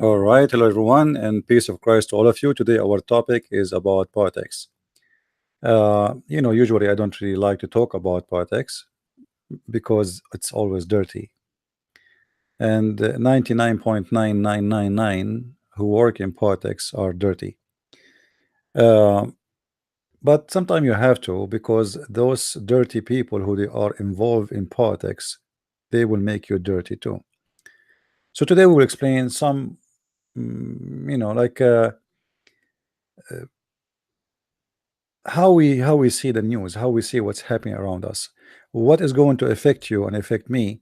All right, hello everyone, and peace of Christ to all of you. Today, our topic is about politics. Usually I don't really like to talk about politics because it's always dirty, and 99.9999 who work in politics are dirty. Uh, but sometimes you have to, because those dirty people who they are involved in politics, they will make you dirty too. So today we will explain some, like how we see the news, how we see what's happening around us, what is going to affect you and affect me.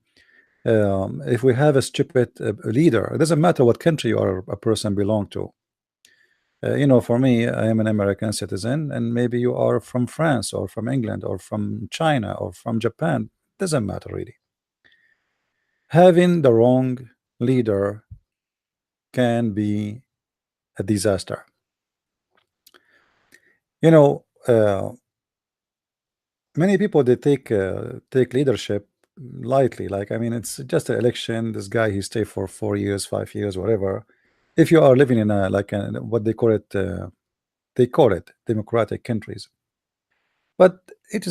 If we have a stupid leader, it doesn't matter what country you are a person belong to. For me, I am an American citizen, and maybe you are from France or from England or from China or from Japan. Doesn't matter really. Having the wrong leader can be a disaster. You know, many people they take leadership lightly. Like, I mean, it's just an election. This guy, he stay for 4 years, 5 years, whatever. If you are living in a like a, what they call it democratic countries, but it's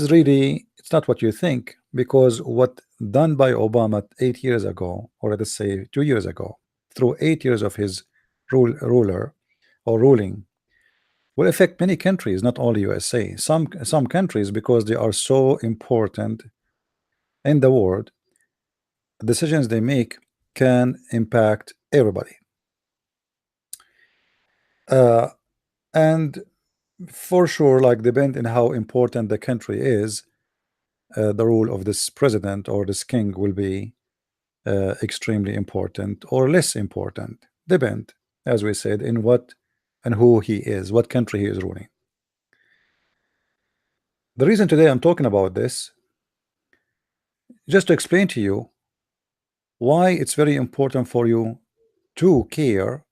not what you think, because what done by Obama 8 years ago, or let's say 2 years ago, through 8 years of his ruler or ruling, will affect many countries, not only USA. Some countries, because they are so important in the world, decisions they make can impact everybody. Uh, and for sure, like, depend on how important the country is, the rule of this president or this king will be extremely important or less important. Depend, as we said, in what and who he is, what country he is ruling. The reason today I'm talking about this, just to explain to you why it's very important for you to care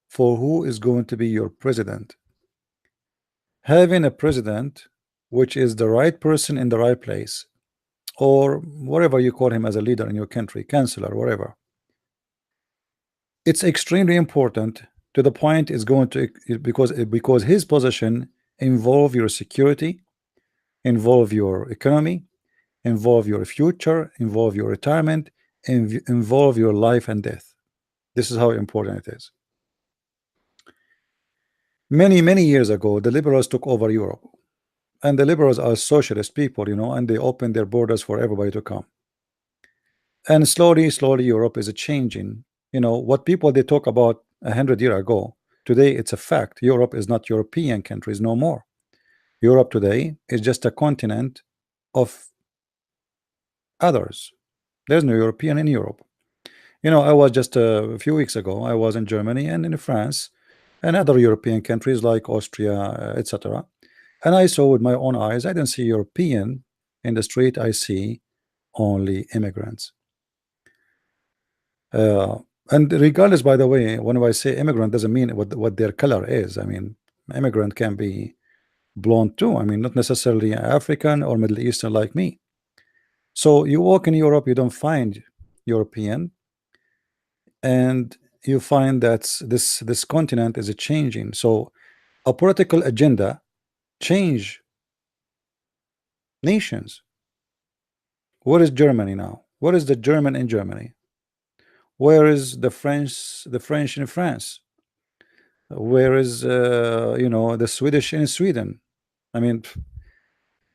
for who is going to be your president. Having a president which is the right person in the right place, or whatever you call him as a leader in your country, counselor, whatever, it's extremely important, to the point is going to, because his position involve your security, involve your economy, involve your future, involve your retirement, involve your life and death. This is how important it is. Many years ago, the liberals took over Europe, and the liberals are socialist people, and they opened their borders for everybody to come. And slowly Europe is changing. What people they talk about 100 years ago, today it's a fact. Europe is not European countries no more. Europe today is just a continent of others. There's no European in Europe. I was just a few weeks ago, I was in Germany and in France and other European countries like Austria, etc. And I saw with my own eyes, I didn't see European in the street. I see only immigrants. And regardless, by the way, when I say immigrant, doesn't mean what their color is. I mean, immigrant can be blonde too. I mean, not necessarily African or Middle Eastern like me. So you walk in Europe, you don't find European, and you find that this continent is changing. So a political agenda change nations. What is Germany now? What is the German in Germany? Where is the French in France? Where is the Swedish in Sweden? I mean,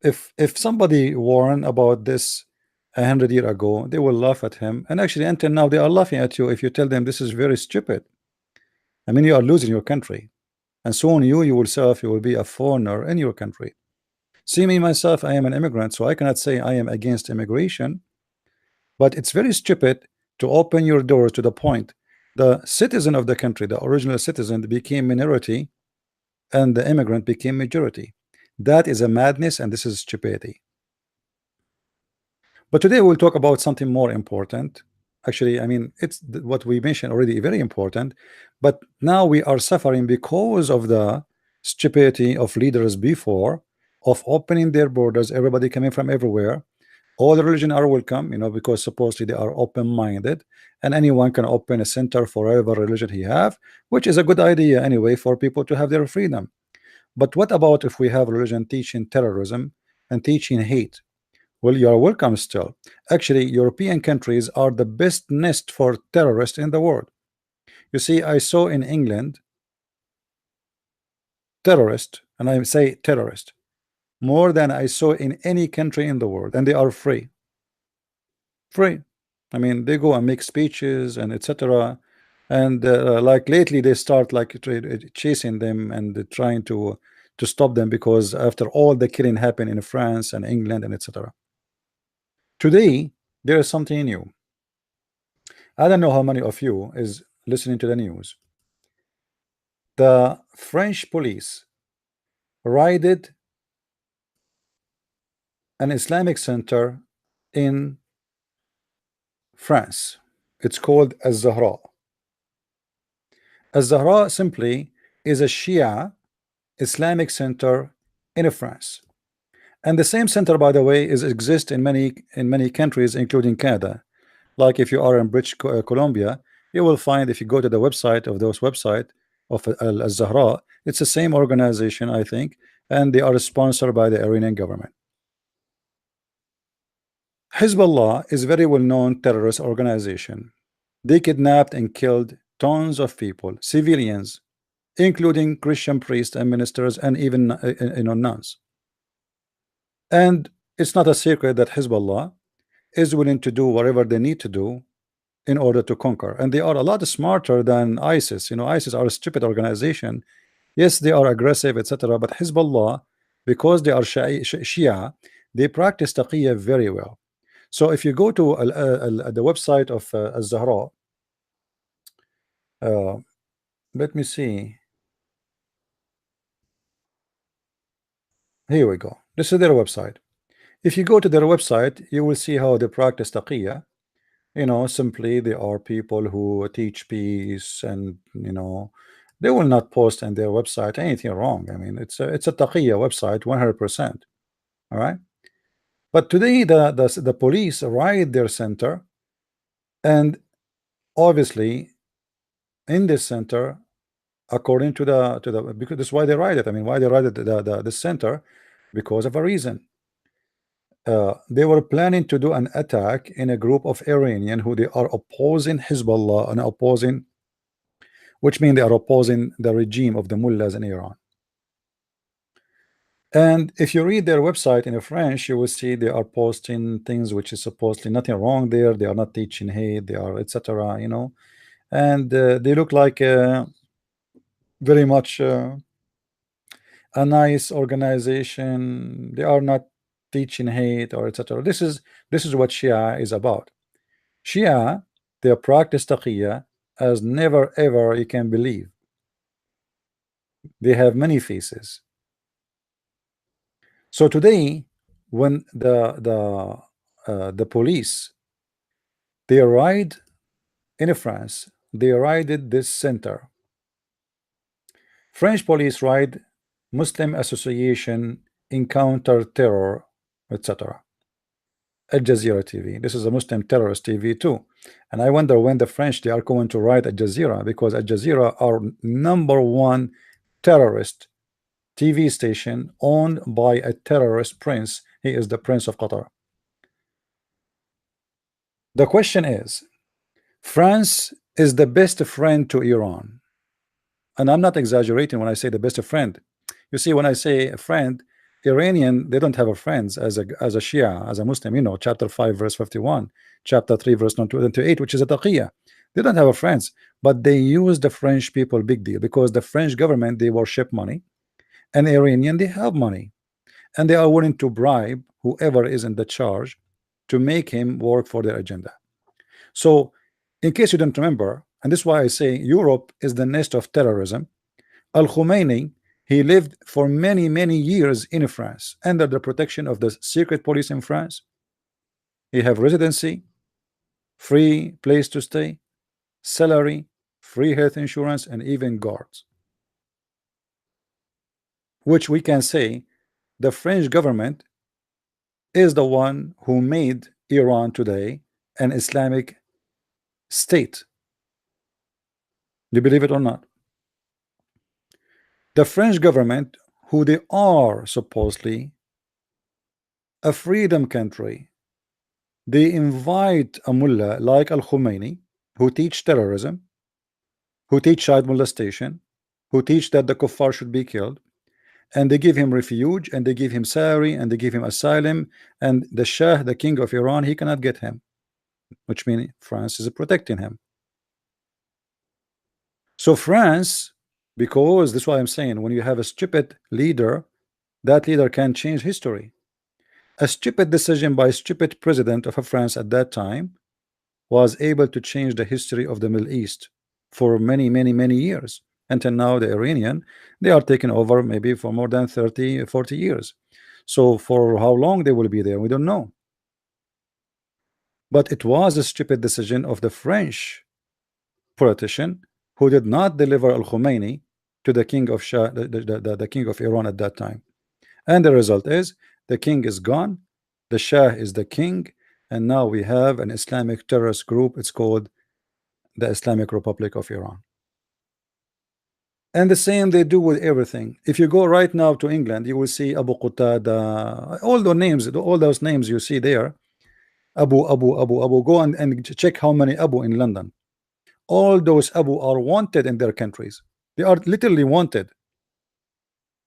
if somebody warned about this 100 years ago, they will laugh at him, and actually until now they are laughing at you if you tell them this is very stupid. I mean, you are losing your country, and soon you yourself, you will be a foreigner in your country. See me myself, I am an immigrant, so I cannot say I am against immigration, but it's very stupid to open your doors to the point the citizen of the country, the original citizen, became minority and the immigrant became majority. That is a madness, and this is stupidity. But today we'll talk about something more important. Actually, I mean, it's what we mentioned already, very important, but now we are suffering because of the stupidity of leaders before, of opening their borders, everybody coming from everywhere. All the religion are welcome, because supposedly they are open-minded, and anyone can open a center for whatever religion he have, which is a good idea anyway for people to have their freedom. But what about if we have religion teaching terrorism and teaching hate? Well, you are welcome still. Actually, European countries are the best nest for terrorists in the world. You see, I saw in England terrorist, and I say terrorist, more than I saw in any country in the world, and they are free. Free. I mean, they go and make speeches and etc. And like lately, they start like chasing them and trying to stop them, because after all the killing happened in France and England and etc. Today, there is something new. I don't know how many of you is listening to the news. The French police raided an Islamic center in France. It's called Az-Zahra. Az-Zahra simply is a Shia Islamic center in France. And the same center, by the way, exists in many countries, including Canada. Like if you are in British Columbia, you will find, if you go to the website of those website of Al-Zahra, it's the same organization, I think, and they are sponsored by the Iranian government. Hezbollah is a very well-known terrorist organization. They kidnapped and killed tons of people, civilians, including Christian priests and ministers, and even nuns. And it's not a secret that Hezbollah is willing to do whatever they need to do in order to conquer, and they are a lot smarter than ISIS. ISIS are a stupid organization. Yes, they are aggressive, etc. But Hezbollah, because they are Shia, they practice taqiyya very well. So if you go to the website of Al-Zahra, let me see. Here we go. This is their website. If you go to their website, you will see how they practice taqiyya. Simply they are people who teach peace, and they will not post on their website anything wrong. I mean, it's a taqiyya website 100%. All right. But today the police raid their center, and obviously in this center, according to the because that's why they raid it. I mean, why they raided the center? Because of a reason. They were planning to do an attack in a group of Iranian who they are opposing Hezbollah and opposing, which means they are opposing the regime of the mullahs in Iran. And if you read their website in French, you will see they are posting things which is supposedly nothing wrong there. They are not teaching hate, they are etc. And they look like very much a nice organization. They are not teaching hate or etc. This is what Shia is about. Shia, they practice taqiyya as never ever you can believe. They have many faces. So today, when the police they arrived in France, they raided this center. French police raid Muslim Association Encounter Terror, etc. Al Jazeera TV. This is a Muslim terrorist TV too. And I wonder when the French they are going to raid Al Jazeera, because Al Jazeera are #1 terrorist TV station owned by a terrorist prince. He is the Prince of Qatar. The question is, France is the best friend to Iran. And I'm not exaggerating when I say the best friend. You see, when I say a friend, Iranian, they don't have a friends as a Shia, as a Muslim, chapter 5, verse 51, chapter 3, verse 28, which is a taqiyya. They don't have a friends, but they use the French people big deal, because the French government, they worship money, and Iranian, they have money, and they are willing to bribe whoever is in the charge to make him work for their agenda. So in case you don't remember, and this is why I say Europe is the nest of terrorism, Al-Khomeini, he lived for many years in France under the protection of the secret police in France. He have residency, free place to stay, salary, free health insurance, and even guards, which we can say the French government is the one who made Iran today an Islamic state. Do you believe it or not? The French government, who they are supposedly a freedom country, they invite a mullah like Al-Khomeini, who teach terrorism, who teach child molestation, who teach that the kuffar should be killed, and they give him refuge, and they give him salary, and they give him asylum, and the Shah, the king of Iran, he cannot get him, which means France is protecting him. So France, because this is why I'm saying, when you have a stupid leader, that leader can change history. A stupid decision by a stupid president of France at that time was able to change the history of the Middle East for many years. Until now, the Iranian, they are taking over maybe for more than 30-40 years. So for how long they will be there, we don't know. But it was a stupid decision of the French politician who did not deliver Al-Khomeini to the king of Shah, the king of Iran at that time. And the result is the king is gone, the Shah is the king, and now we have an Islamic terrorist group. It's called the Islamic Republic of Iran. And the same they do with everything. If you go right now to England, you will see Abu Qatada, all the names, all those names you see there. Abu. Go and check how many Abu in London. All those Abu are wanted in their countries. They are literally wanted.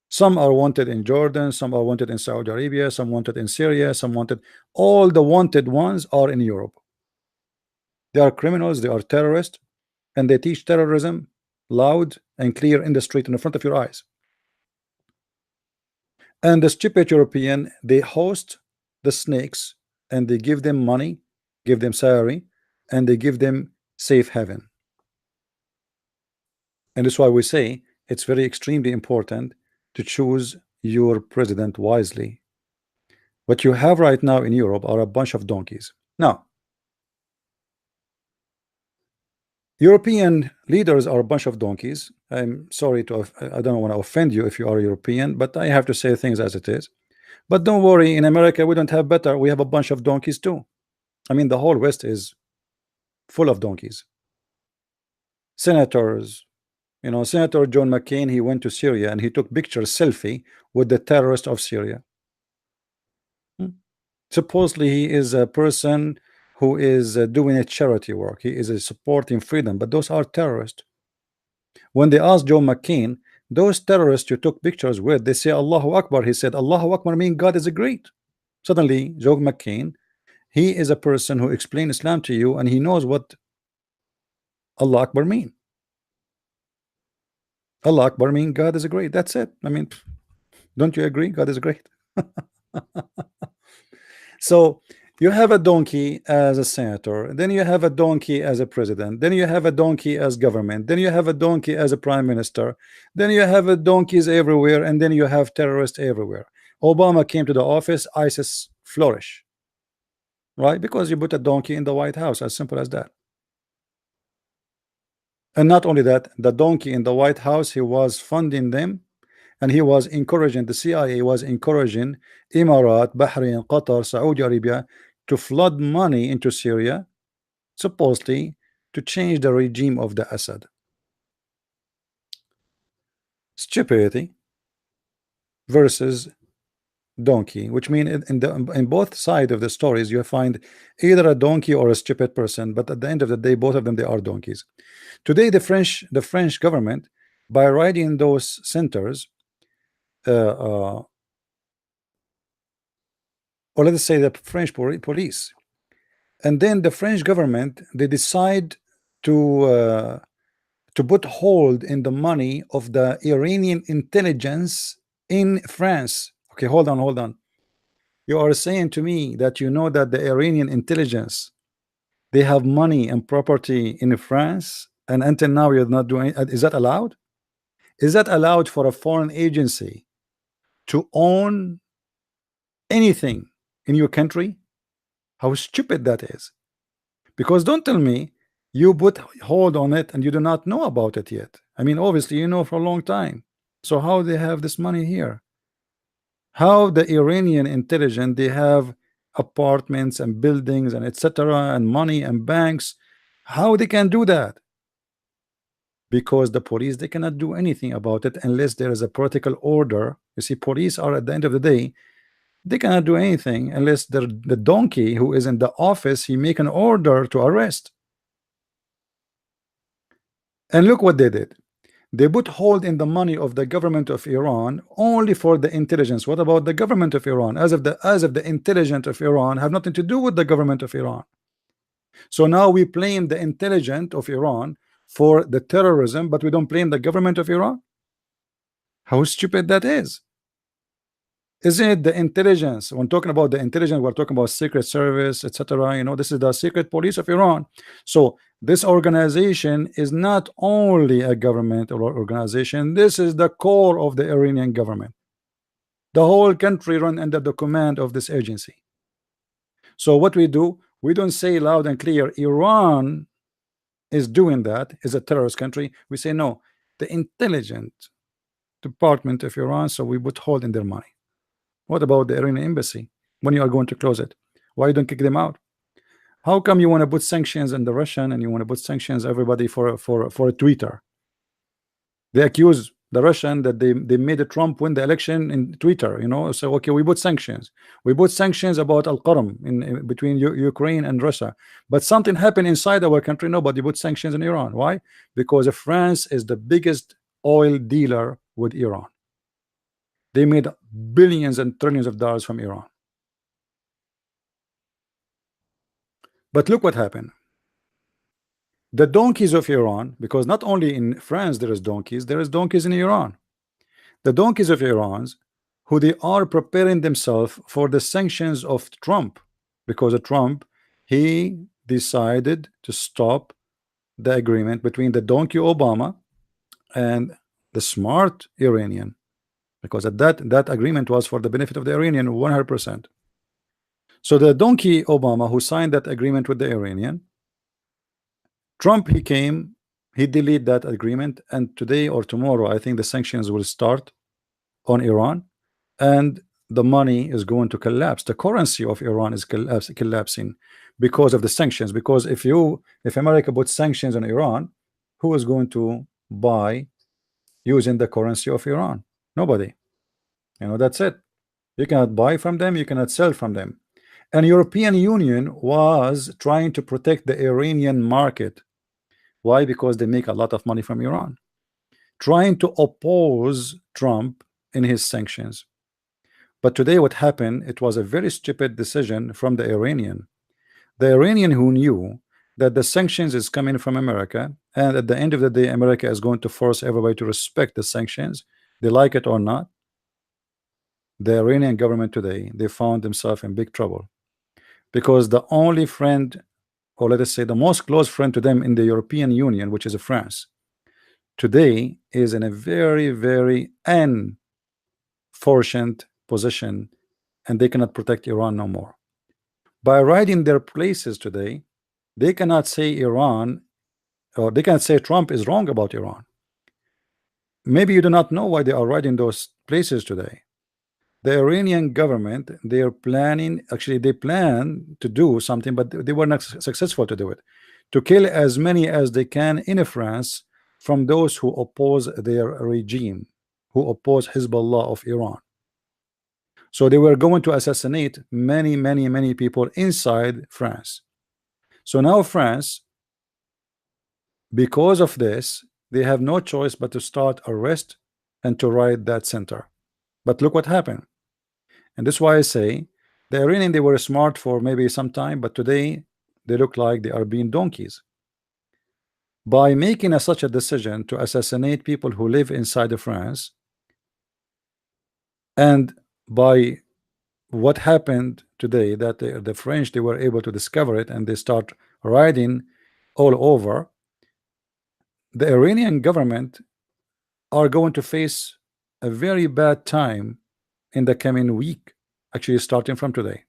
Some are wanted in Jordan, some are wanted in Saudi Arabia, some wanted in Syria, some wanted. All the wanted ones are in Europe. They are criminals, they are terrorists, and they teach terrorism loud and clear in the street in the front of your eyes. And the stupid European, they host the snakes and they give them money, give them salary, and they give them safe haven. And that's why we say it's very extremely important to choose your president wisely. What you have right now in Europe are a bunch of donkeys. Now, European leaders are a bunch of donkeys. I'm sorry to, I don't want to offend you if you are European, but I have to say things as it is. But don't worry, in America, we don't have better. We have a bunch of donkeys too. I mean, the whole West is full of donkeys. Senators, you know, Senator John McCain, he went to Syria and he took pictures, selfie with the terrorist of Syria. Supposedly he is a person who is doing a charity work. He is supporting freedom, but those are terrorists. When they asked John McCain, those terrorists you took pictures with, they say Allahu Akbar. He said Allahu Akbar means God is a great. Suddenly John McCain, he is a person who explained Islam to you and he knows what Allah Akbar mean. Allah Akbar mean God is a great. That's it. I mean, don't you agree? God is great. So you have a donkey as a senator, then you have a donkey as a president, then you have a donkey as government, then you have a donkey as a prime minister, then you have a donkeys everywhere, and then you have terrorists everywhere. Obama came to the office, ISIS flourish, right? Because you put a donkey in the White House, as simple as that. And not only that, the donkey in the White House, he was funding them, and he was encouraging, the CIA was encouraging Emirat, Bahrain, Qatar, Saudi Arabia to flood money into Syria, supposedly to change the regime of the Assad. Stupidity versus donkey, which means in both sides of the stories you find either a donkey or a stupid person, but at the end of the day, both of them, they are donkeys. Today, the French government, by writing those centers, or let's say the French police, and then the French government, they decide to put hold in the money of the Iranian intelligence in France. Okay, hold on. You are saying to me that you know that the Iranian intelligence, they have money and property in France, and until now you're not doing it. Is that allowed? Is that allowed for a foreign agency to own anything in your country? How stupid that is. Because don't tell me you put hold on it and you do not know about it yet. I mean, obviously you know for a long time. So how they have this money here? How the Iranian intelligence, they have apartments and buildings and etc. and money and banks. How they can do that? Because the police, they cannot do anything about it unless there is a political order. You see, police are, at the end of the day, they cannot do anything unless the donkey who is in the office, he make an order to arrest. And look what they did. They put hold in the money of the government of Iran only for the intelligence. What about the government of Iran? As if the intelligence of Iran have nothing to do with the government of Iran. So now we blame the intelligence of Iran for the terrorism, but we don't blame the government of Iran. How stupid that is. Isn't it the intelligence? When talking about the intelligence, we're talking about secret service, etc. You know, this is the secret police of Iran. So this organization is not only a government or organization, this is the core of the Iranian government. The whole country run under the command of this agency. So what we do, we don't say loud and clear Iran is doing that, is a terrorist country. We say no, the intelligence department of Iran, so we put hold in their money. What about the Iranian embassy? When you are going to close it, why you don't kick them out? How come you want to put sanctions on the Russian and you want to put sanctions everybody for a Twitter? They accuse the Russian that they made a Trump win the election in Twitter, you know. So okay, we put sanctions. We put sanctions about Al-Qaram in between Ukraine and Russia. But something happened inside our country, nobody put sanctions in Iran. Why? Because France is the biggest oil dealer with Iran. They made billions and trillions of dollars from Iran. But look what happened. The donkeys of Iran, because not only in France there is donkeys in Iran. The donkeys of Iran, who they are preparing themselves for the sanctions of Trump, because Trump, he decided to stop the agreement between the donkey Obama and the smart Iranian, because at that agreement was for the benefit of the Iranian 100%. So the donkey Obama, who signed that agreement with the Iranian, Trump, he came, he deleted that agreement, and today or tomorrow I think the sanctions will start on Iran, and the money is going to collapse. The currency of Iran is collapsing because of the sanctions. Because if America puts sanctions on Iran, who is going to buy using the currency of Iran? Nobody. You know, that's it. You cannot buy from them, you cannot sell from them. And European Union was trying to protect the Iranian market. Why? Because they make a lot of money from Iran, trying to oppose Trump in his sanctions. But today what happened, it was a very stupid decision from the Iranian. The Iranian who knew that the sanctions is coming from America, and at the end of the day America is going to force everybody to respect the sanctions, they like it or not. The Iranian government today, they found themselves in big trouble, because the only friend, or let us say the most close friend to them in the European Union, which is France, today is in a very, very unfortunate position, and they cannot protect Iran no more. By riding their places today, they cannot say Iran, or they cannot say Trump is wrong about Iran. Maybe you do not know why they are riding those places today. The Iranian government, they are planning, actually they plan to do something, but they were not successful to do it, to kill as many as they can in France from those who oppose their regime, who oppose Hezbollah of Iran. So they were going to assassinate many people inside France. So now France, because of this, they have no choice but to start arrest and to ride that center. But look what happened. And that's why I say the Iranian, they were smart for maybe some time, but today they look like they are being donkeys. By making such a decision to assassinate people who live inside of France, and by what happened today, that the French, they were able to discover it and they start riding all over, the Iranian government are going to face a very bad time in the coming week, actually starting from today.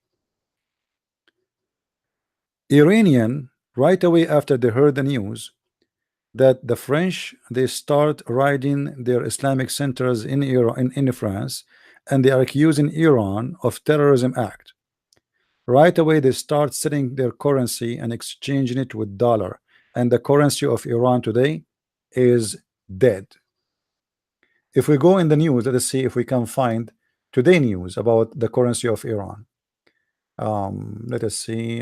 Iranian, right away after they heard the news that the French, they start riding their Islamic centers in Iran, in France, and they are accusing Iran of terrorism act. Right away, they start selling their currency and exchanging it with dollar. And the currency of Iran today is dead. If we go in the news, let us see if we can find today news about the currency of Iran. Let us see.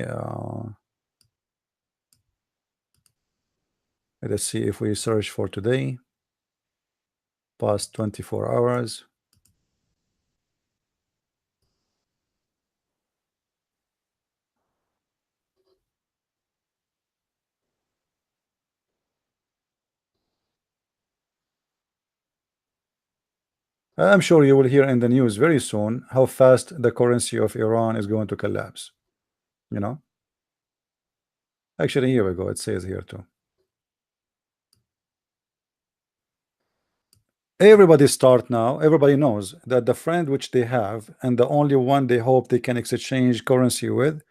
Let us see if we search for today, past 24 hours. I'm sure you will hear in the news very soon how fast the currency of Iran is going to collapse. You know, actually, here we go. It says here too. Everybody start now. Everybody knows that the friend which they have and the only one they hope they can exchange currency with,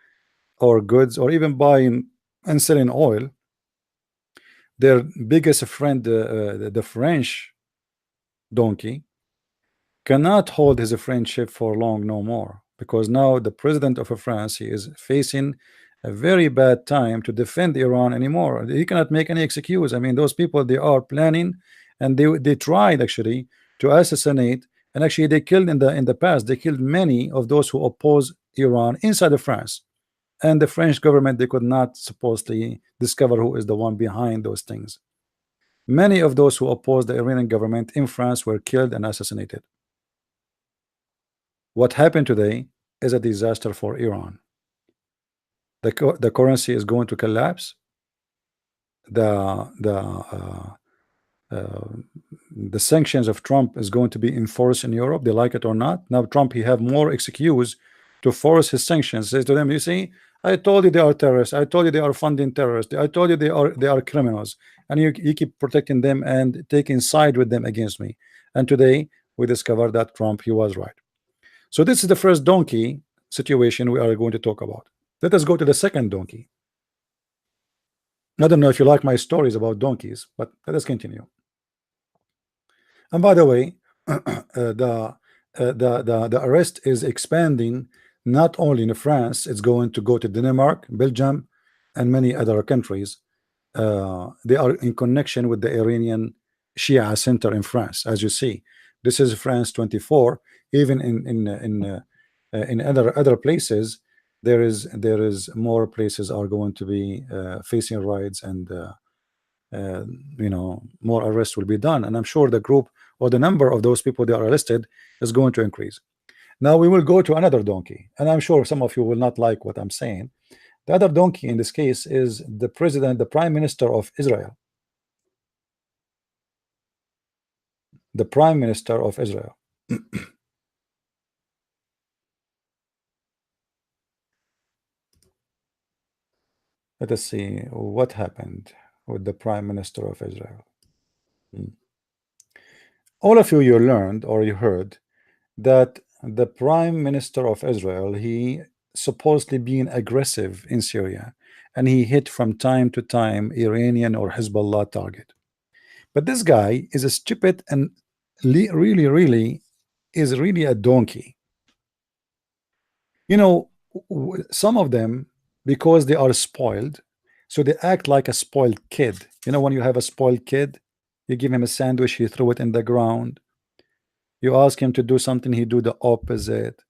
or goods, or even buying and selling oil, their biggest friend, the French donkey, cannot hold his friendship for long no more, because now the president of France, he is facing a very bad time to defend Iran anymore. He cannot make any excuse. I mean, those people, they are planning, and they tried actually to assassinate, and actually they killed in the past, they killed many of those who oppose Iran inside of France. And the French government, they could not supposedly discover who is the one behind those things. Many of those who oppose the Iranian government in France were killed and assassinated. What happened today is a disaster for Iran. The currency is going to collapse. The sanctions of Trump is going to be enforced in Europe. They like it or not. Now Trump, he have more excuse to force his sanctions. Says to them, you see, I told you they are terrorists. I told you they are funding terrorists. I told you they are criminals, and you keep protecting them and taking side with them against me. And today we discover that Trump, he was right. So this is the first donkey situation we are going to talk about. Let us go to the second donkey. I don't know if you like my stories about donkeys, but let us continue. And by the way, the arrest is expanding not only in France, it's going to go to Denmark, Belgium, and many other countries. They are in connection with the Iranian Shia center in France, as you see. This is France 24. Even in other places, there is more places are going to be facing riots, and you know, more arrests will be done. And I'm sure the group or the number of those people that are arrested is going to increase. Now we will go to another donkey, and I'm sure some of you will not like what I'm saying. The other donkey in this case is the president, the prime minister of Israel. The prime minister of Israel. Let us see what happened with the prime minister of Israel. All of you, you learned or you heard that the prime minister of Israel, he supposedly being aggressive in Syria, and he hit from time to time Iranian or Hezbollah target. But this guy is a stupid and really is really a donkey. You know, some of them, because they are spoiled, so they act like a spoiled kid. You know, when you have a spoiled kid, you give him a sandwich, he throw it in the ground. You ask him to do something, he do the opposite.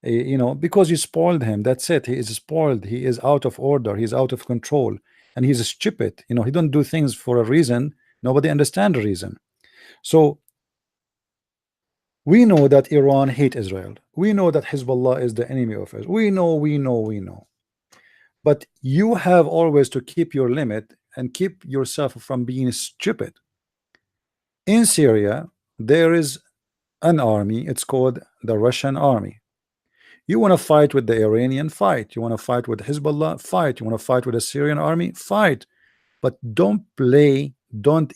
You know, because you spoiled him. That's it. He is spoiled. He is out of order. He's out of control, and he's stupid. You know, he don't do things for a reason. Nobody understand the reason. So we know that Iran hate Israel. We know that Hezbollah is the enemy of Israel. We know. But you have always to keep your limit and keep yourself from being stupid. In Syria, there is an army. It's called the Russian army. You want to fight with the Iranian, fight. You want to fight with Hezbollah, fight. You want to fight with the Syrian army, fight. But don't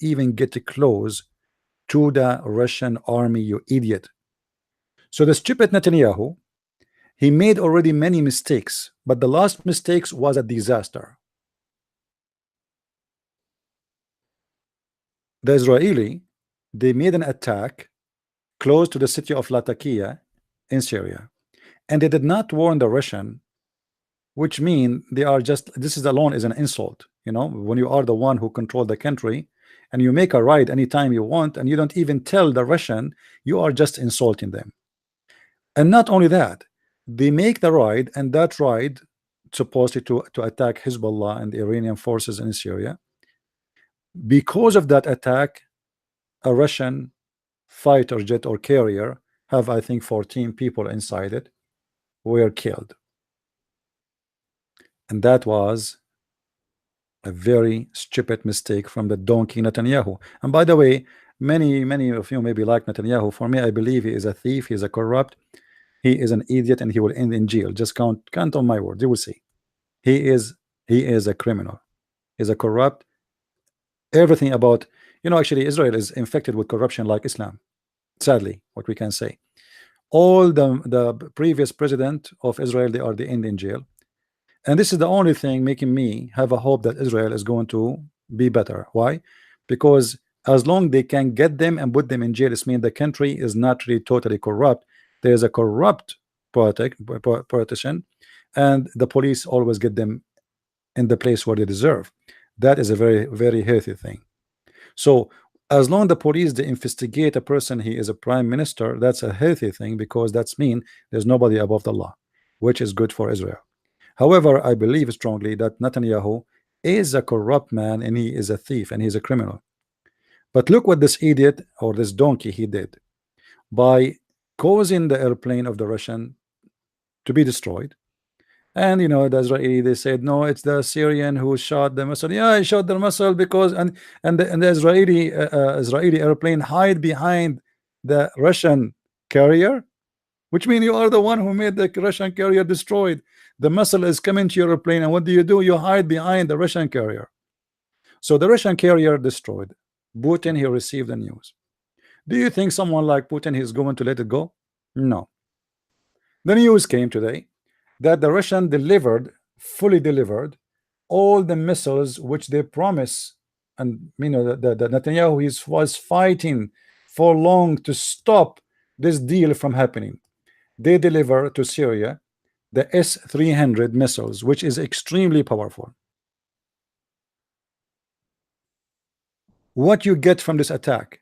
even get close to the Russian army, you idiot. So the stupid Netanyahu, he made already many mistakes, but the last mistakes was a disaster. The Israeli, they made an attack close to the city of Latakia in Syria, and they did not warn the Russian, which mean they are just, this is alone is an insult. You know, when you are the one who control the country and you make a ride anytime you want and you don't even tell the Russian, you are just insulting them. And not only that, they make the ride, and that ride supposedly to attack Hezbollah and the Iranian forces in Syria. Because of that attack, a Russian fighter jet or carrier have, I think, 14 people inside it were killed. And that was a very stupid mistake from the donkey Netanyahu. And by the way, many of you maybe like Netanyahu. For me, I believe he is a thief, he is a corrupt, he is an idiot, and he will end in jail. Just count on my word. You will see. He is a criminal. He's a corrupt. Everything about, you know, actually Israel is infected with corruption like Islam. Sadly, what we can say. All the previous president of Israel, they are the end in jail. And this is the only thing making me have a hope that Israel is going to be better. Why? Because as long they can get them and put them in jail, it means the country is not really totally corrupt. There's a corrupt politician, and the police always get them in the place where they deserve. That is a very, very healthy thing. So as long the police they investigate a person, he is a prime minister, that's a healthy thing, because that's mean there's nobody above the law, which is good for Israel. However, I believe strongly that Netanyahu is a corrupt man, and he is a thief, and he's a criminal. But look what this idiot or this donkey he did by causing the airplane of the Russian to be destroyed. And you know, the Israeli, they said no, it's the Syrian who shot the missile. Yeah, he shot the missile because and the Israeli airplane hide behind the Russian carrier, which means you are the one who made the Russian carrier destroyed. The missile is coming to your airplane, and what do? You hide behind the Russian carrier. So the Russian carrier destroyed. Putin, he received the news. Do you think someone like Putin is going to let it go? No. The news came today that the Russian fully delivered all the missiles which they promised, and you know the Netanyahu was fighting for long to stop this deal from happening. They deliver to Syria the S-300 missiles, which is extremely powerful. What you get from this attack?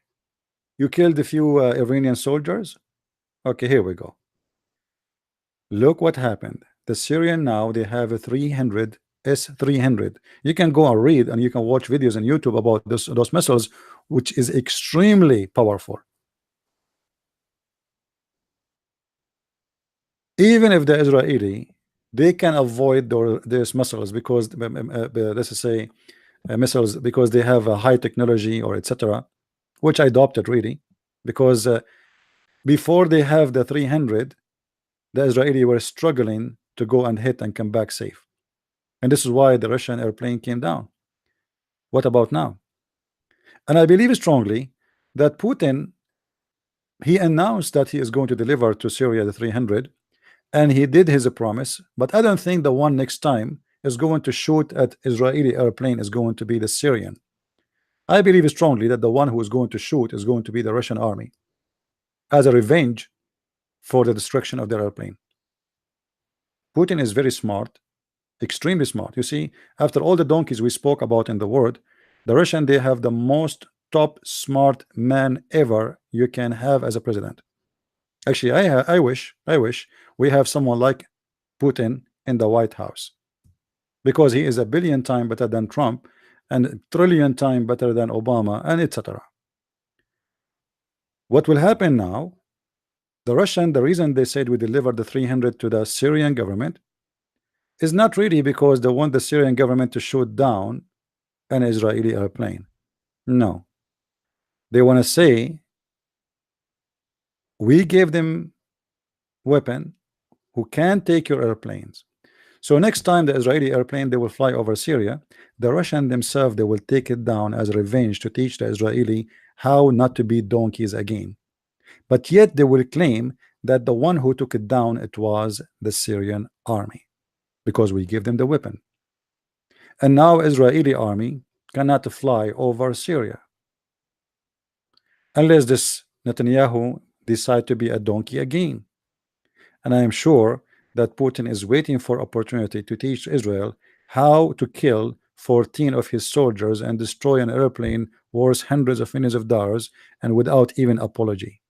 You killed a few Iranian soldiers. Okay, here we go. Look what happened. The Syrian now they have a 300 S-300. You can go and read, and you can watch videos on YouTube about those missiles, which is extremely powerful. Even if the Israeli they can avoid those missiles because let's say missiles, because they have a high technology or etc., which I adopted really, because before they have the 300, the Israeli were struggling to go and hit and come back safe, and this is why the Russian airplane came down. What about now? And I believe strongly that Putin, he announced that he is going to deliver to Syria the 300, and he did his promise, but I don't think the one next time is going to shoot at Israeli airplane is going to be the Syrian. I believe strongly that the one who is going to shoot is going to be the Russian army as a revenge for the destruction of their airplane. Putin is very smart, extremely smart. You see, after all the donkeys we spoke about in the world, the Russian, they have the most top smart man ever you can have as a president. Actually, I wish we have someone like Putin in the White House, because he is a billion times better than Trump and a trillion times better than Obama and etc. What will happen now? The Russian, the reason they said we delivered the 300 to the Syrian government is not really because they want the Syrian government to shoot down an Israeli airplane. No, they want to say we gave them weapon who can take your airplanes. So next time the Israeli airplane they will fly over Syria, the Russian themselves they will take it down as revenge to teach the Israeli how not to be donkeys again. But yet they will claim that the one who took it down, it was the Syrian army, because we give them the weapon. And now Israeli army cannot fly over Syria unless this Netanyahu decide to be a donkey again. And I am sure that Putin is waiting for opportunity to teach Israel how to kill 14 of his soldiers and destroy an airplane worth hundreds of millions of dollars and without even apology.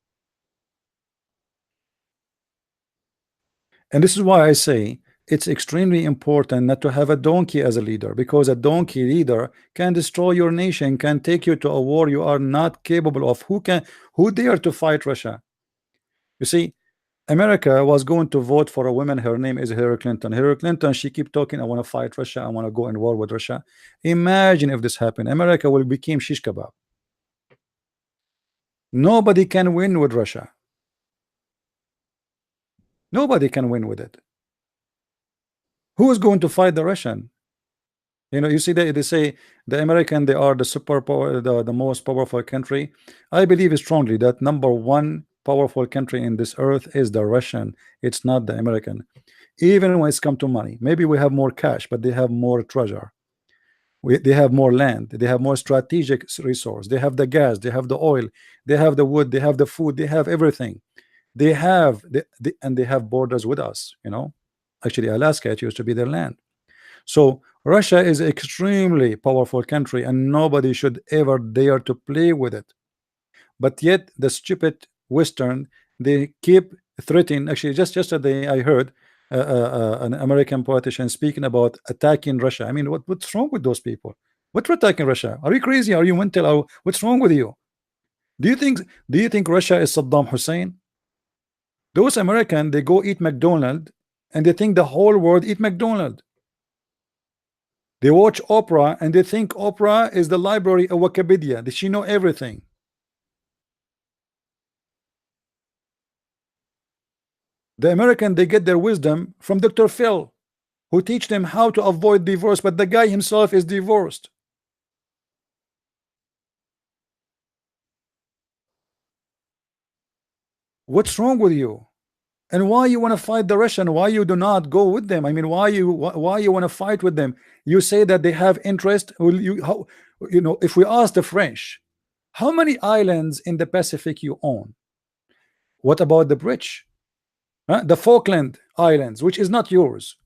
And this is why I say it's extremely important not to have a donkey as a leader, because a donkey leader can destroy your nation, can take you to a war you are not capable of. Who dare to fight Russia? You see, America was going to vote for a woman. Her name is Hillary Clinton. Hillary Clinton, she keep talking, I want to fight Russia, I want to go in war with Russia. Imagine if this happened. America will become shish kebab. Nobody can win with Russia. Nobody can win with it. Who is going to fight the Russian? You know, you see that they say the American, they are the superpower, the most powerful country. I believe strongly that number one powerful country in this earth is the Russian. It's not the American. Even when it's come to money, maybe we have more cash, but they have more treasure. They have more land, they have more strategic resource, they have the gas, they have the oil, they have the wood, they have the food, they have everything. They have and they have borders with us, you know. Actually, Alaska, it used to be their land. So Russia is extremely powerful country and nobody should ever dare to play with it. But yet the stupid Western, they keep threatening. Actually, just yesterday I heard an American politician speaking about attacking Russia. I mean, what's wrong with those people? What's attacking Russia? Are you crazy? Are you mental? What's wrong with you? Do you think Russia is Saddam Hussein? Those Americans, they go eat McDonald's and they think the whole world eat McDonald's. They watch Oprah and they think Oprah is the library of Wikipedia, that she know everything. The American, they get their wisdom from Dr. Phil, who teach them how to avoid divorce, but the guy himself is divorced. What's wrong with you? And why you want to fight the Russian? Why you do not go with them? I mean, why you want to fight with them? You say that they have interest. Will you, how, you know, if we ask the French, how many islands in the Pacific you own? What about the British? The Falkland Islands, which is not yours.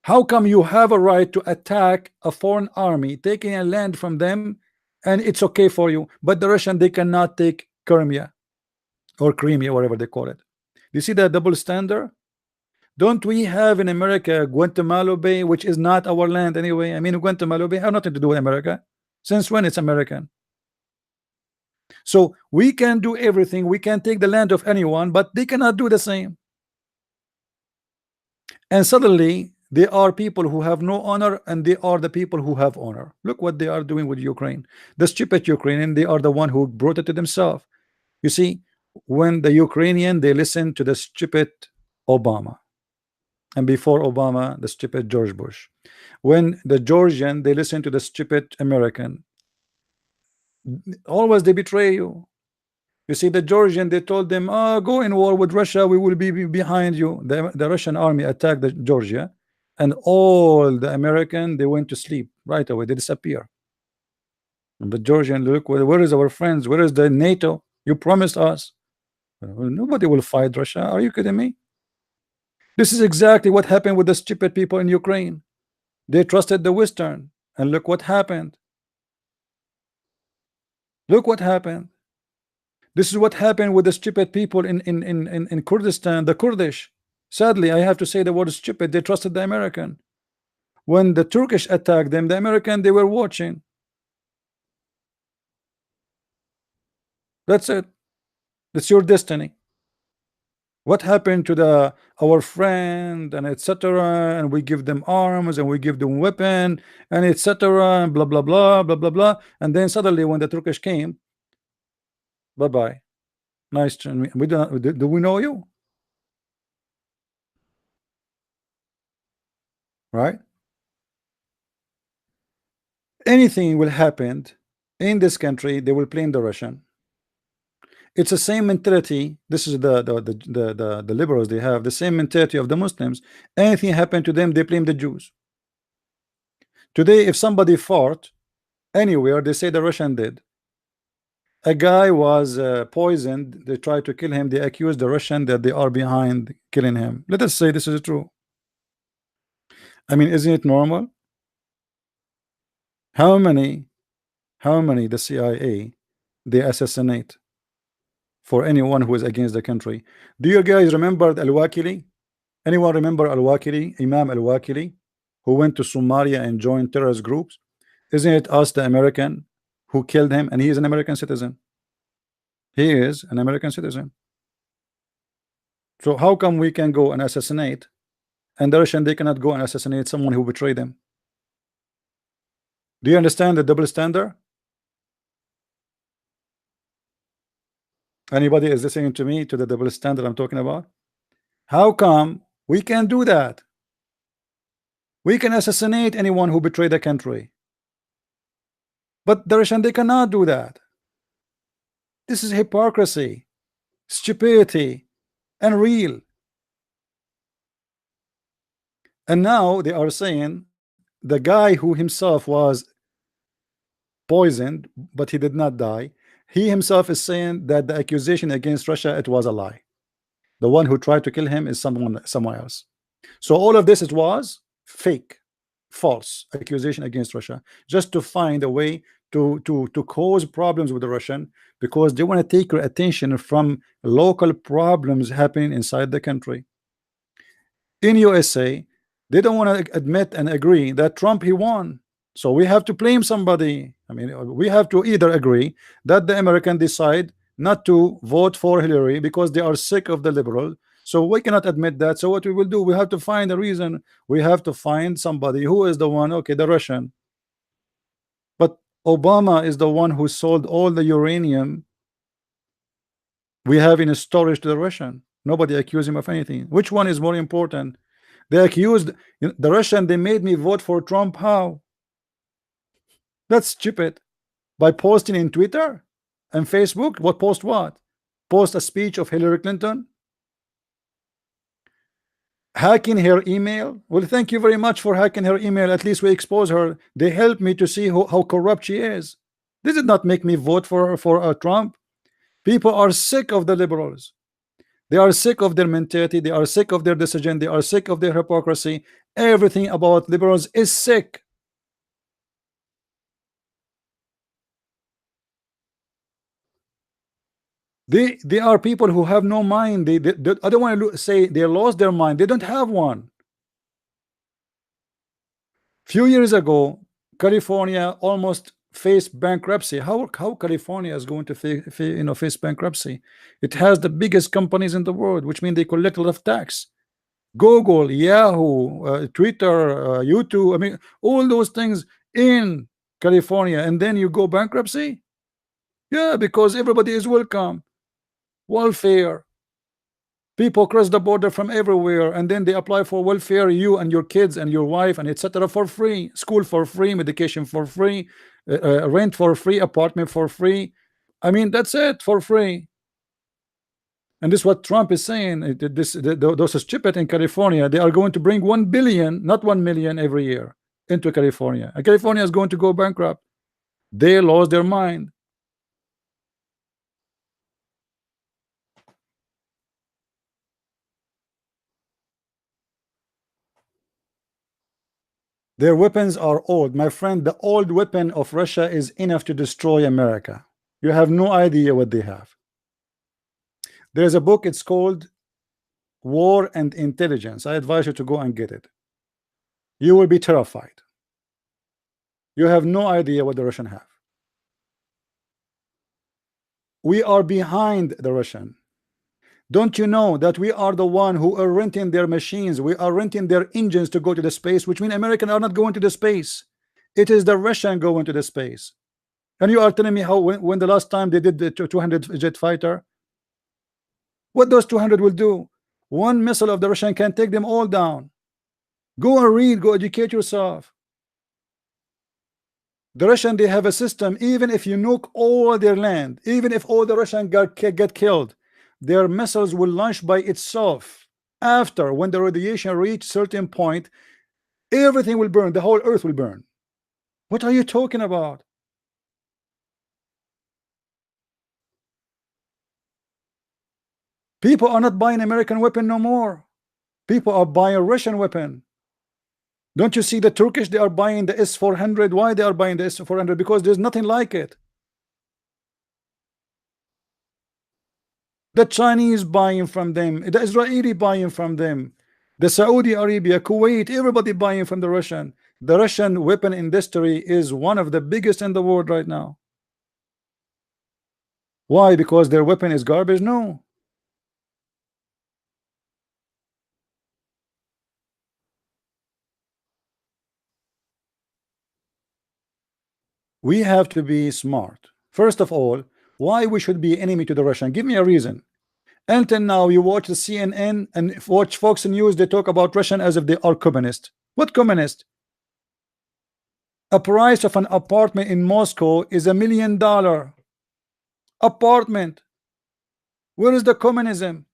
How come you have a right to attack a foreign army taking a land from them and it's okay for you, but the Russian, they cannot take Crimea or Crimea, whatever they call it? You see that double standard? Don't we have in America Guantanamo Bay, which is not our land anyway? I mean, Guantanamo Bay have nothing to do with America. Since when it's American? So we can do everything. We can take the land of anyone, but they cannot do the same. And suddenly there are people who have no honor and they are the people who have honor. Look what they are doing with Ukraine. The stupid Ukrainian, they are the one who brought it to themselves. You see, when the Ukrainian, they listen to the stupid Obama, and before Obama, the stupid George Bush. When the Georgian, they listen to the stupid American. Always they betray you. You see, the Georgian, they told them, oh, go in war with Russia, we will be behind you. The Russian army attacked the Georgia, and all the American, they went to sleep right away. They disappear. And the Georgian, look, where is our friends? Where is the NATO? You promised us. Nobody will fight Russia. Are you kidding me? This is exactly what happened with the stupid people in Ukraine. They trusted the Western, and look what happened. Look what happened. This is what happened with the stupid people in Kurdistan, the Kurdish. Sadly, I have to say the word stupid. They trusted the American. When the Turkish attacked them, the American, they were watching. That's it. That's your destiny. What happened to our friend and etc. and we give them arms and we give them weapon and etc. and blah blah blah blah blah blah, and then suddenly when the Turkish came, bye bye, nice to we do we know you, right? Anything will happen in this country, they will blame the Russian. It's the same mentality. This is the liberals. They have the same mentality of the Muslims. Anything happened to them, they blame the Jews. Today, if somebody fought anywhere, they say the Russian did. A guy was poisoned. They tried to kill him. They accused the Russian that they are behind killing him. Let us say this is true. I mean, isn't it normal? How many, how many the CIA they assassinate for anyone who is against the country? Do you guys remember Al-Wakili? Anyone remember Al-Wakili, Imam Al-Wakili, who went to Somalia and joined terrorist groups? Isn't it us, the American, who killed him? And he is an American citizen. He is an American citizen. So how come we can go and assassinate, and the Russian they cannot go and assassinate someone who betrayed them? Do you understand the double standard? Anybody is listening to me, to the double standard I'm talking about? How come we can do that? We can assassinate anyone who betrayed the country, but the Russian they cannot do that. This is hypocrisy, stupidity, and real. And now they are saying the guy who himself was poisoned, but he did not die, he himself is saying that the accusation against Russia, it was a lie. The one who tried to kill him is someone else. So all of this, it was fake, false accusation against Russia, just to find a way to cause problems with the Russian, because they want to take your attention from local problems happening inside the country. In USA, they don't want to admit and agree that Trump he won. So we have to blame somebody. I mean, we have to either agree that the American decide not to vote for Hillary because they are sick of the liberal. So we cannot admit that. So what we will do, we have to find a reason. We have to find somebody who is the one, okay, the Russian. But Obama is the one who sold all the uranium we have in storage to the Russian. Nobody accused him of anything. Which one is more important? They accused the Russian, they made me vote for Trump. How? That's stupid. By posting in Twitter and Facebook. What post? What? Post a speech of Hillary Clinton? Hacking her email? Well, thank you very much for hacking her email. At least we expose her. They helped me to see how corrupt she is. This did not make me vote for Trump. People are sick of the liberals. They are sick of their mentality. They are sick of their decision. They are sick of their hypocrisy. Everything about liberals is sick. They are people who have no mind. I don't want to say they lost their mind. They don't have one. Few years ago, California almost faced bankruptcy. How California is going to face bankruptcy? It has the biggest companies in the world, which means they collect a lot of tax. Google, Yahoo, Twitter, YouTube. I mean, all those things in California, and then you go bankruptcy. Yeah, because everybody is welcome. Welfare. People cross the border from everywhere, and then they apply for welfare, you and your kids and your wife and etc. for free, school for free, medication for free, rent for free, apartment for free. I mean, that's it, for free. And this is what Trump is saying. Those stupid in California, they are going to bring 1 billion, not 1 million every year into California, and California is going to go bankrupt. They lost their mind. Their weapons are old, my friend. The old weapon of Russia is enough to destroy America. You have no idea what they have. There's a book, it's called War and Intelligence. I advise you to go and get it. You will be terrified. You have no idea what the Russian have. We are behind the Russian. Don't you know that we are the one who are renting their machines? We are renting their engines to go to the space, which means Americans are not going to the space. It is the Russian going to the space. And you are telling me how when the last time they did the 200 jet fighter, what those 200 will do? One missile of the Russian can take them all down. Go and read, go educate yourself. The Russian, they have a system. Even if you nuke all their land, even if all the Russian get killed, their missiles will launch by itself. After, when the radiation reach certain point, everything will burn. The whole earth will burn. What are you talking about? People are not buying American weapon no more. People are buying Russian weapon. Don't you see the Turkish? They are buying the S-400. Why they are buying the S-400? Because there's nothing like it. The Chinese buying from them, the Israeli buying from them, the Saudi Arabia, Kuwait, everybody buying from the Russian. The Russian weapon industry is one of the biggest in the world right now. Why? Because their weapon is garbage? No. We have to be smart. First of all, why we should be enemy to the Russian? Give me a reason. Until now, you watch the CNN and watch Fox News, they talk about Russian as if they are communist. What communist? A price of an apartment in Moscow is $1 million. Apartment. Where is the communism?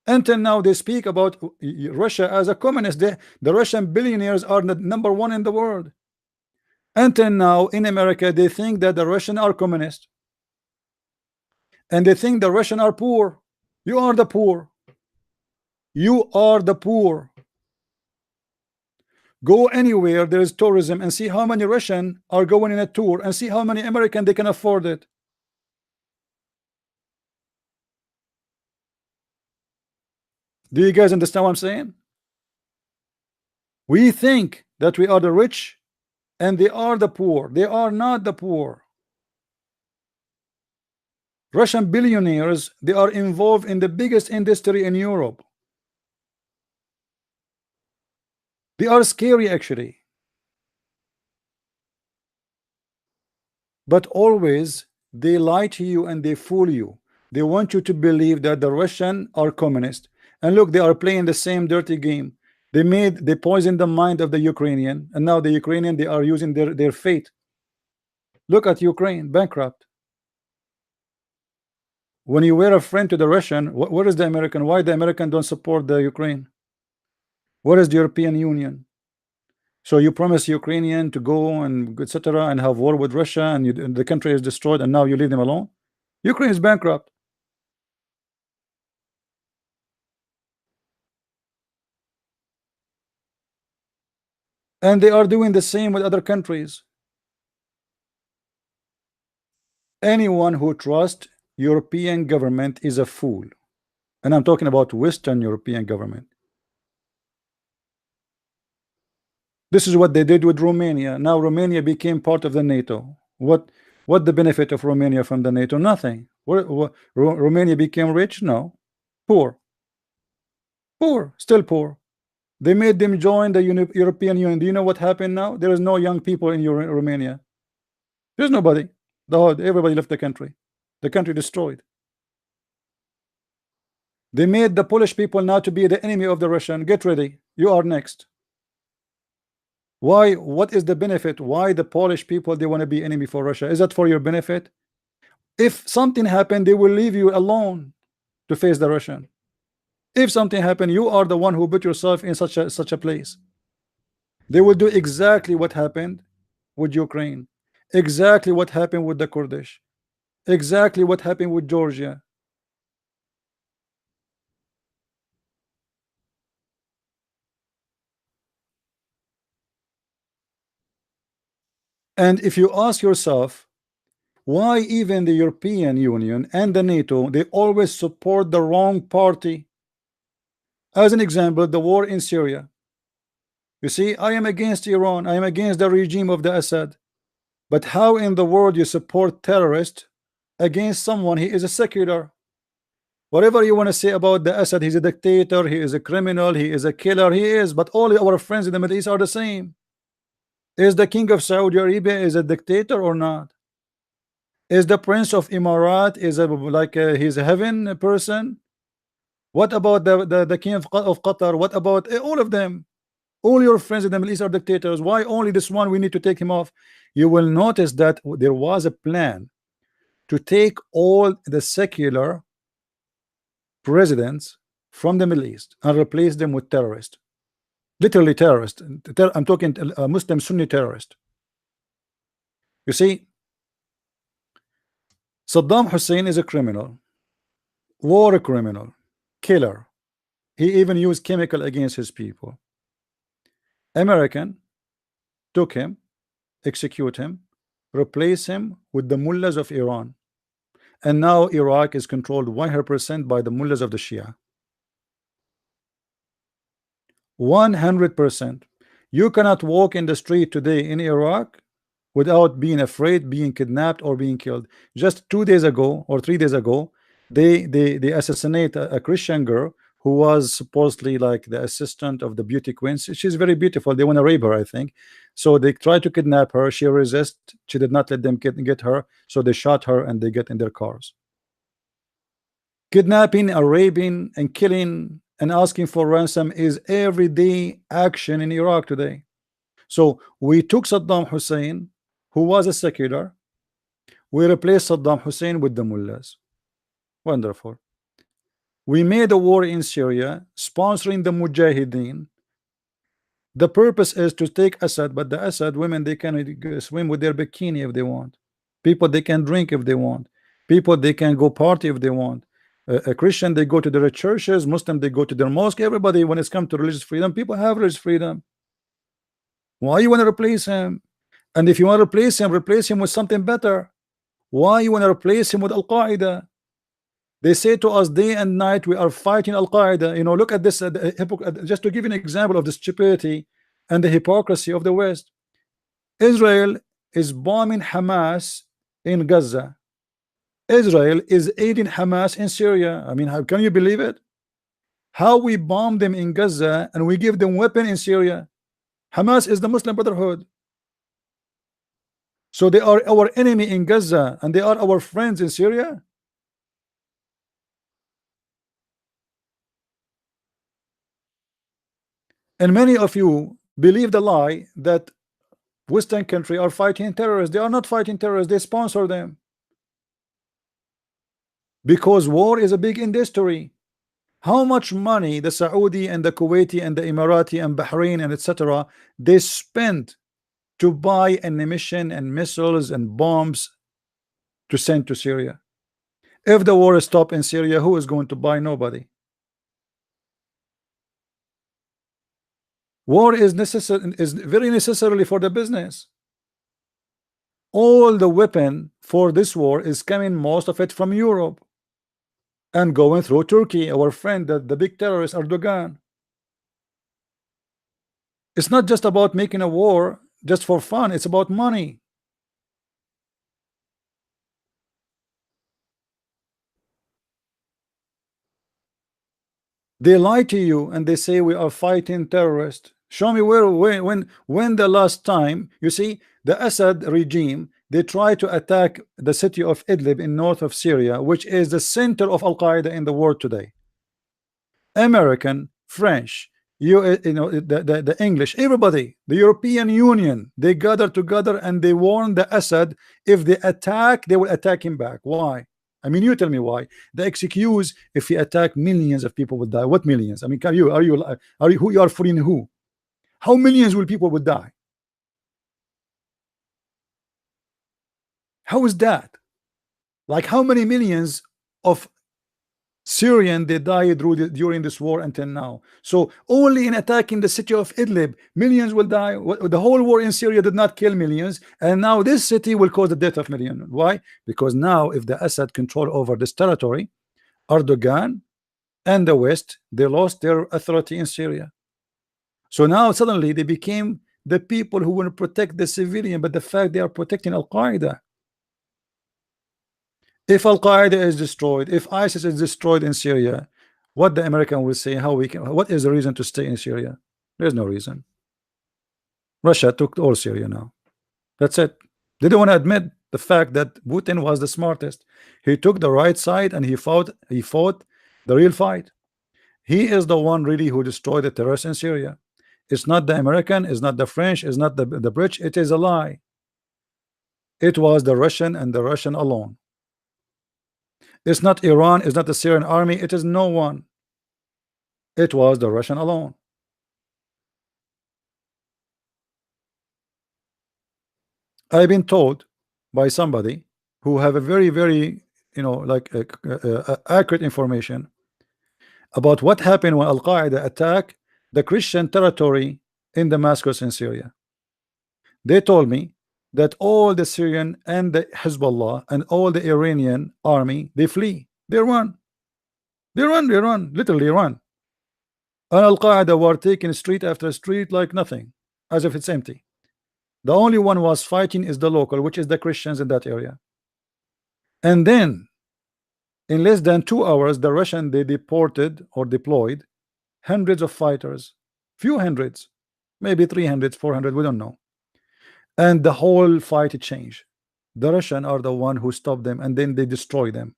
Until now, they speak about Russia as a communist. The Russian billionaires are the #1 in the world. Until now, in America, they think that the Russian are communist. And they think the Russian are poor. You are the poor. You are the poor. Go anywhere there is tourism and see how many Russian are going in a tour and see how many American they can afford it. Do you guys understand what I'm saying? We think that we are the rich and they are the poor. They are not the poor. Russian billionaires, they are involved in the biggest industry in Europe. They are scary actually. But always they lie to you and they fool you. They want you to believe that the Russian are communist. And look, they are playing the same dirty game. They poisoned the mind of the Ukrainian, and now the Ukrainian, they are using their fate. Look at Ukraine, bankrupt. When you were a friend to the Russian, where is the American? Why the American don't support the Ukraine? Where is the European Union? So you promise Ukrainian to go and etc. and have war with Russia, and the country is destroyed, and now you leave them alone. Ukraine is bankrupt. And they are doing the same with other countries. Anyone who trusts European government is a fool. And I'm talking about Western European government. This is what they did with Romania. Now Romania became part of the NATO. What the benefit of Romania from the NATO? Nothing. Romania became rich? No. Poor. Poor. Still poor. They made them join the European Union. Do you know what happened now? There is no young people in Romania. There's nobody. Everybody left the country. The country destroyed. They made the Polish people now to be the enemy of the Russian. Get ready. You are next. Why? What is the benefit? Why the Polish people, they want to be enemy for Russia? Is that for your benefit? If something happened, they will leave you alone to face the Russian. If something happened, you are the one who put yourself in such a place. They will do exactly what happened with Ukraine, exactly what happened with the Kurdish, exactly what happened with Georgia. And if you ask yourself, why even the European Union and the NATO, they always support the wrong party? As an example, the war in Syria. You see, I am against Iran, I am against the regime of the Assad. But how in the world you support terrorists against someone? He is a secular. Whatever you want to say about the Assad, he's a dictator, he is a criminal, he is a killer, he is, but all our friends in the Middle East are the same. Is the king of Saudi Arabia is a dictator or not? Is the prince of Emirat is he's a heaven person? What about the king of Qatar? What about all of them? All your friends in the Middle East are dictators. Why only this one we need to take him off? You will notice that there was a plan to take all the secular presidents from the Middle East and replace them with terrorists. Literally terrorists. I'm talking Muslim Sunni terrorist. You see, Saddam Hussein is a criminal, war criminal. killer. He even used chemical against his people. American took him, execute him, replace him with the mullahs of Iran. And now Iraq is controlled 100% by the mullahs of the Shia. 100%. You cannot walk in the street today in Iraq without being afraid, being kidnapped, or being killed. Just 2 days ago or 3 days ago, they assassinate a Christian girl who was supposedly like the assistant of the beauty queen. She's very beautiful. They want to rape her, I think. So they tried to kidnap her. She resisted. She did not let them get her. So they shot her and they get in their cars. Kidnapping and raping and killing and asking for ransom is everyday action in Iraq today. So we took Saddam Hussein, who was a secular. We replaced Saddam Hussein with the mullahs. Wonderful. We made a war in Syria, sponsoring the Mujahideen. The purpose is to take Assad, but the Assad women, they can swim with their bikini if they want. People, they can drink if they want. People, they can go party if they want. A Christian, they go to their churches. Muslim, they go to their mosque. Everybody, when it's come to religious freedom, people have religious freedom. Why you want to replace him? And if you want to replace him with something better. Why you want to replace him with Al-Qaeda? They say to us day and night, we are fighting Al-Qaeda. You know, look at this, just to give you an example of the stupidity and the hypocrisy of the West. Israel is bombing Hamas in Gaza. Israel is aiding Hamas in Syria. I mean, how can you believe it? How we bomb them in Gaza and we give them weapon in Syria. Hamas is the Muslim Brotherhood. So they are our enemy in Gaza and they are our friends in Syria. And many of you believe the lie that Western countries are fighting terrorists. They are not fighting terrorists, they sponsor them. Because war is a big industry. How much money the Saudi and the Kuwaiti and the Emirati and Bahrain and etc. they spend to buy ammunition and missiles and bombs to send to Syria? If the war is stopped in Syria, who is going to buy? Nobody. War is necessary, is very necessarily for the business. All the weapon for this war is coming, most of it from Europe and going through Turkey, our friend, the big terrorist Erdogan. It's not just about making a war just for fun, it's about money. They lie to you and they say we are fighting terrorists. Show me where, when the last time. You see, the Assad regime, they try to attack the city of Idlib in north of Syria, which is the center of Al-Qaeda in the world today. American, French, the English, everybody, the European Union, they gather together and they warn the Assad, if they attack, they will attack him back. Why? I mean, you tell me why. The excuse, if he attack, millions of people would die. What millions? I mean, are you who you are fooling who? How millions will people would die? How is that? Like how many millions of Syrian they died during this war until now? So only in attacking the city of Idlib, millions will die. The whole war in Syria did not kill millions, and now this city will cause the death of millions. Why? Because now if the Assad control over this territory, Erdogan and the West, they lost their authority in Syria. So now suddenly they became the people who want to protect the civilian, but the fact they are protecting Al-Qaeda. If Al-Qaeda is destroyed, if ISIS is destroyed in Syria, what the American will say, how we can, what is the reason to stay in Syria? There's no reason. Russia took all Syria now. That's it. They don't want to admit the fact that Putin was the smartest. He took the right side and he fought the real fight. He is the one really who destroyed the terrorists in Syria. It's not the American, it's not the French, it's not the British. It is a lie. It was the Russian and the Russian alone. It's not Iran, it's not the Syrian army, it is no one. It was the Russian alone. I've been told by somebody who have a very, very, like accurate information. about what happened when Al-Qaeda attacked the Christian territory in Damascus in Syria. They told me that all the Syrian and the Hezbollah and all the Iranian army, they flee, they run, they run, literally run. And Al-Qaeda were taking street after street like nothing, as if it's empty. The only one was fighting is the local, which is the Christians in that area. And then in less than 2 hours, the Russian, they deported or deployed hundreds of fighters, few hundreds, maybe 300, 400, we don't know. And the whole fight changed. The Russian are the one who stopped them, and then they destroy them.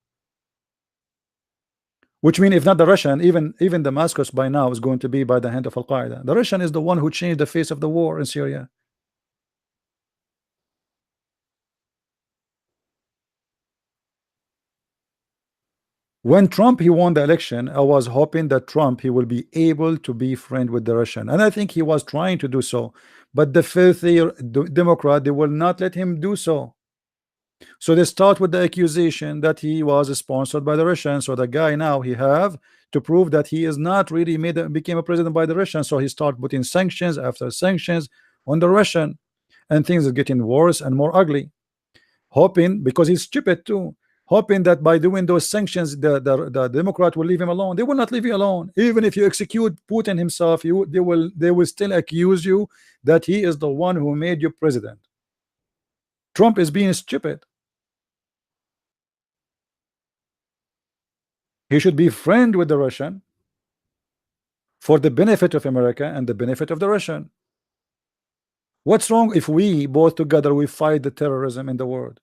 Which means if not the Russian, even Damascus by now is going to be by the hand of Al-Qaeda. The Russian is the one who changed the face of the war in Syria. When Trump he won the election, I was hoping that Trump he will be able to be friend with the Russian, and I think he was trying to do so, but the filthy Democrat, they will not let him do so. So they start with the accusation that he was sponsored by the Russians. So the guy now he have to prove that he is not really became a president by the Russians. So he start putting sanctions after sanctions on the Russian, and things are getting worse and more ugly. Hoping, because he's stupid too, hoping that by doing those sanctions the Democrat will leave him alone. They will not leave you alone. Even if you execute Putin himself, they will still accuse you that he is the one who made you president. Trump is being stupid. He should be friend with the Russian for the benefit of America and the benefit of the Russian. What's wrong if we both together we fight the terrorism in the world?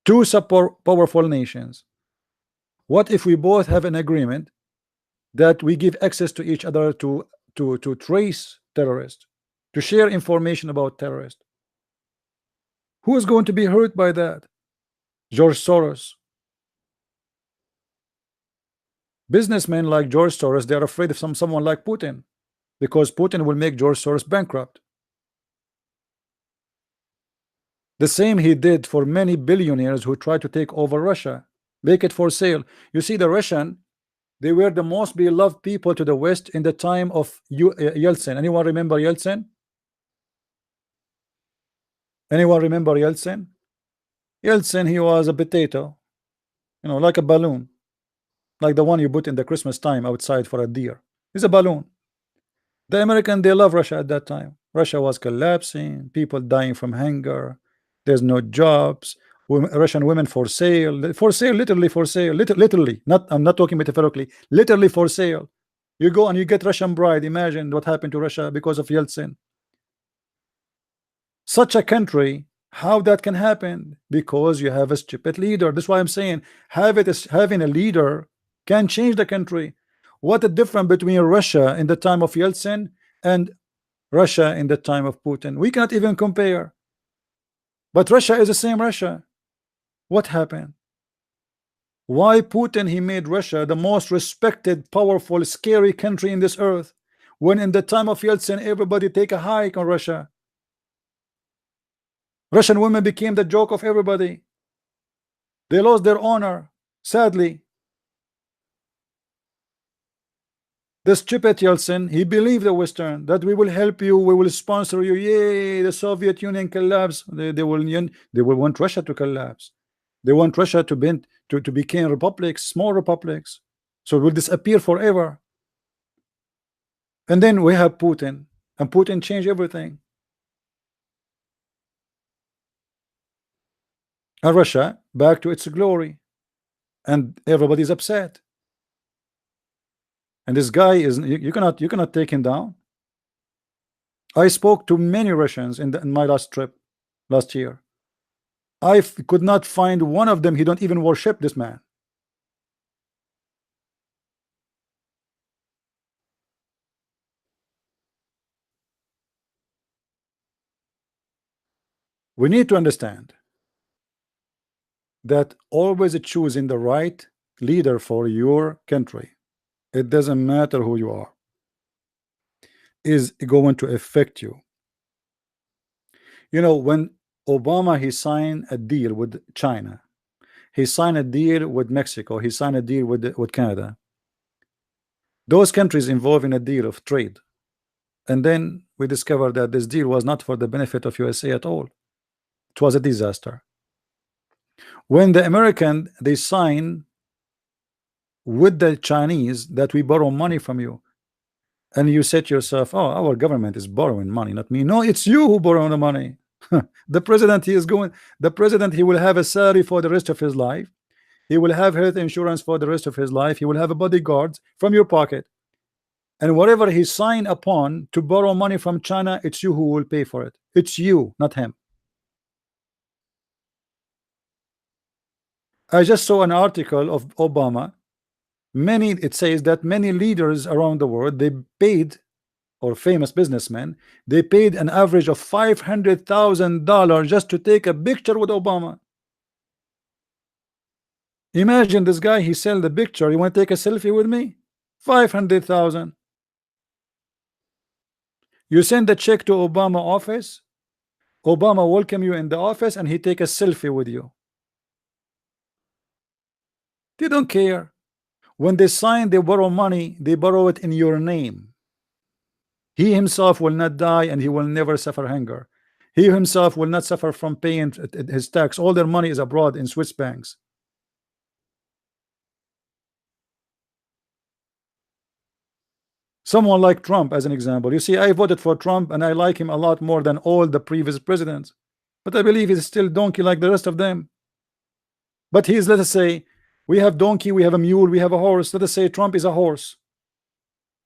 Two powerful nations. What if we both have an agreement that we give access to each other to trace terrorists, to share information about terrorists? Who is going to be hurt by that? George Soros. Businessmen like George Soros, they are afraid of someone like Putin, because Putin will make George Soros bankrupt. The same he did for many billionaires who tried to take over Russia, make it for sale. You see, the Russian, they were the most beloved people to the West in the time of Yeltsin. Anyone remember Yeltsin? Anyone remember Yeltsin? Yeltsin, he was a potato, you know, like a balloon, like the one you put in the Christmas time outside for a deer. He's a balloon. The American, they love Russia at that time. Russia was collapsing, people dying from hunger, there's no jobs, Russian women for sale, literally for sale, literally, not, I'm not talking metaphorically, literally for sale. You go and you get Russian bride. Imagine what happened to Russia because of Yeltsin. Such a country, how that can happen? Because you have a stupid leader. That's why I'm saying having a leader can change the country. What a difference between Russia in the time of Yeltsin and Russia in the time of Putin. We cannot even compare. But Russia is the same Russia. What happened? Why Putin he made Russia the most respected, powerful, scary country in this earth, when in the time of Yeltsin everybody take a hike on Russia? Russian women became the joke of everybody. They lost their honor, sadly. The stupid Yeltsin, he believed the Western, that we will help you, we will sponsor you. Yay, the Soviet Union collapse. They will want Russia to collapse. They want Russia to become republics, small republics, so it will disappear forever. And then we have Putin, and Putin changed everything. And Russia back to its glory, and everybody's upset. And this guy is, you cannot take him down. I spoke to many Russians in my last trip last year. I could not find one of them. He don't even worship this man. We need to understand that always choosing the right leader for your country, it doesn't matter who you are, is going to affect you. You know, when Obama he signed a deal with China, he signed a deal with Mexico, he signed a deal with Canada. Those countries involved in a deal of trade, and then we discovered that this deal was not for the benefit of USA at all. It was a disaster. When the American they sign with the Chinese that we borrow money from you, and you said to yourself, oh, our government is borrowing money, not me. No, it's you who borrow the money. The president, the president, he will have a salary for the rest of his life. He will have health insurance for the rest of his life. He will have a bodyguard from your pocket. And whatever he signed upon to borrow money from China, it's you who will pay for it. It's you, not him. I just saw an article of Obama. It says that many leaders around the world, they paid, or famous businessmen, they paid an average of $500,000 just to take a picture with Obama. Imagine this guy, he sell the picture. You want to take a selfie with me? 500,000. You send a check to Obama office. Obama welcome you in the office, and he take a selfie with you. They don't care. When they sign, they borrow money, they borrow it in your name. He himself will not die, and he will never suffer hunger. He himself will not suffer from paying his tax. All their money is abroad in Swiss banks. Someone like Trump, as an example. You see, I voted for Trump, and I like him a lot more than all the previous presidents. But I believe he's still donkey like the rest of them. But he's, let us say, we have donkey, we have a mule, we have a horse. Let us say Trump is a horse.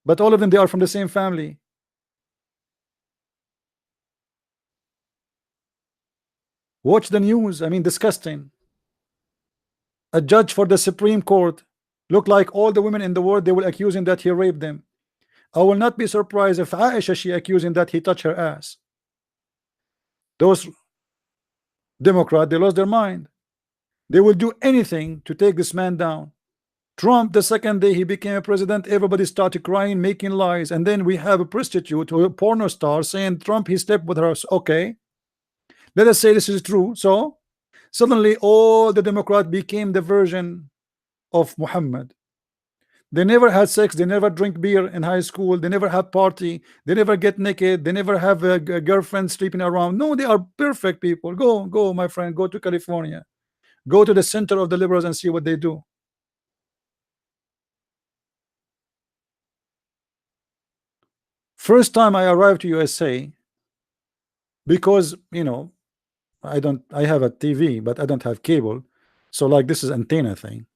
But all of them, they are from the same family. Watch the news. I mean, disgusting. A judge for the Supreme Court. Look like all the women in the world, they will accuse him that he raped them. I will not be surprised if Aisha, she accused him that he touched her ass. Those Democrats, they lost their mind. They will do anything to take this man down. Trump, the second day he became a president, everybody started crying, making lies, and then we have a prostitute or a porno star saying Trump, he slept with her. Okay, let us say this is true. So suddenly all the Democrats became the version of Muhammad. They never had sex, they never drink beer in high school, they never have party, they never get naked, they never have a girlfriend sleeping around. No, they are perfect people. Go, my friend, go to California. Go to the center of the liberals and see what they do. First time I arrived to USA, because you know, I have a TV, but I don't have cable. So like this is antenna thing.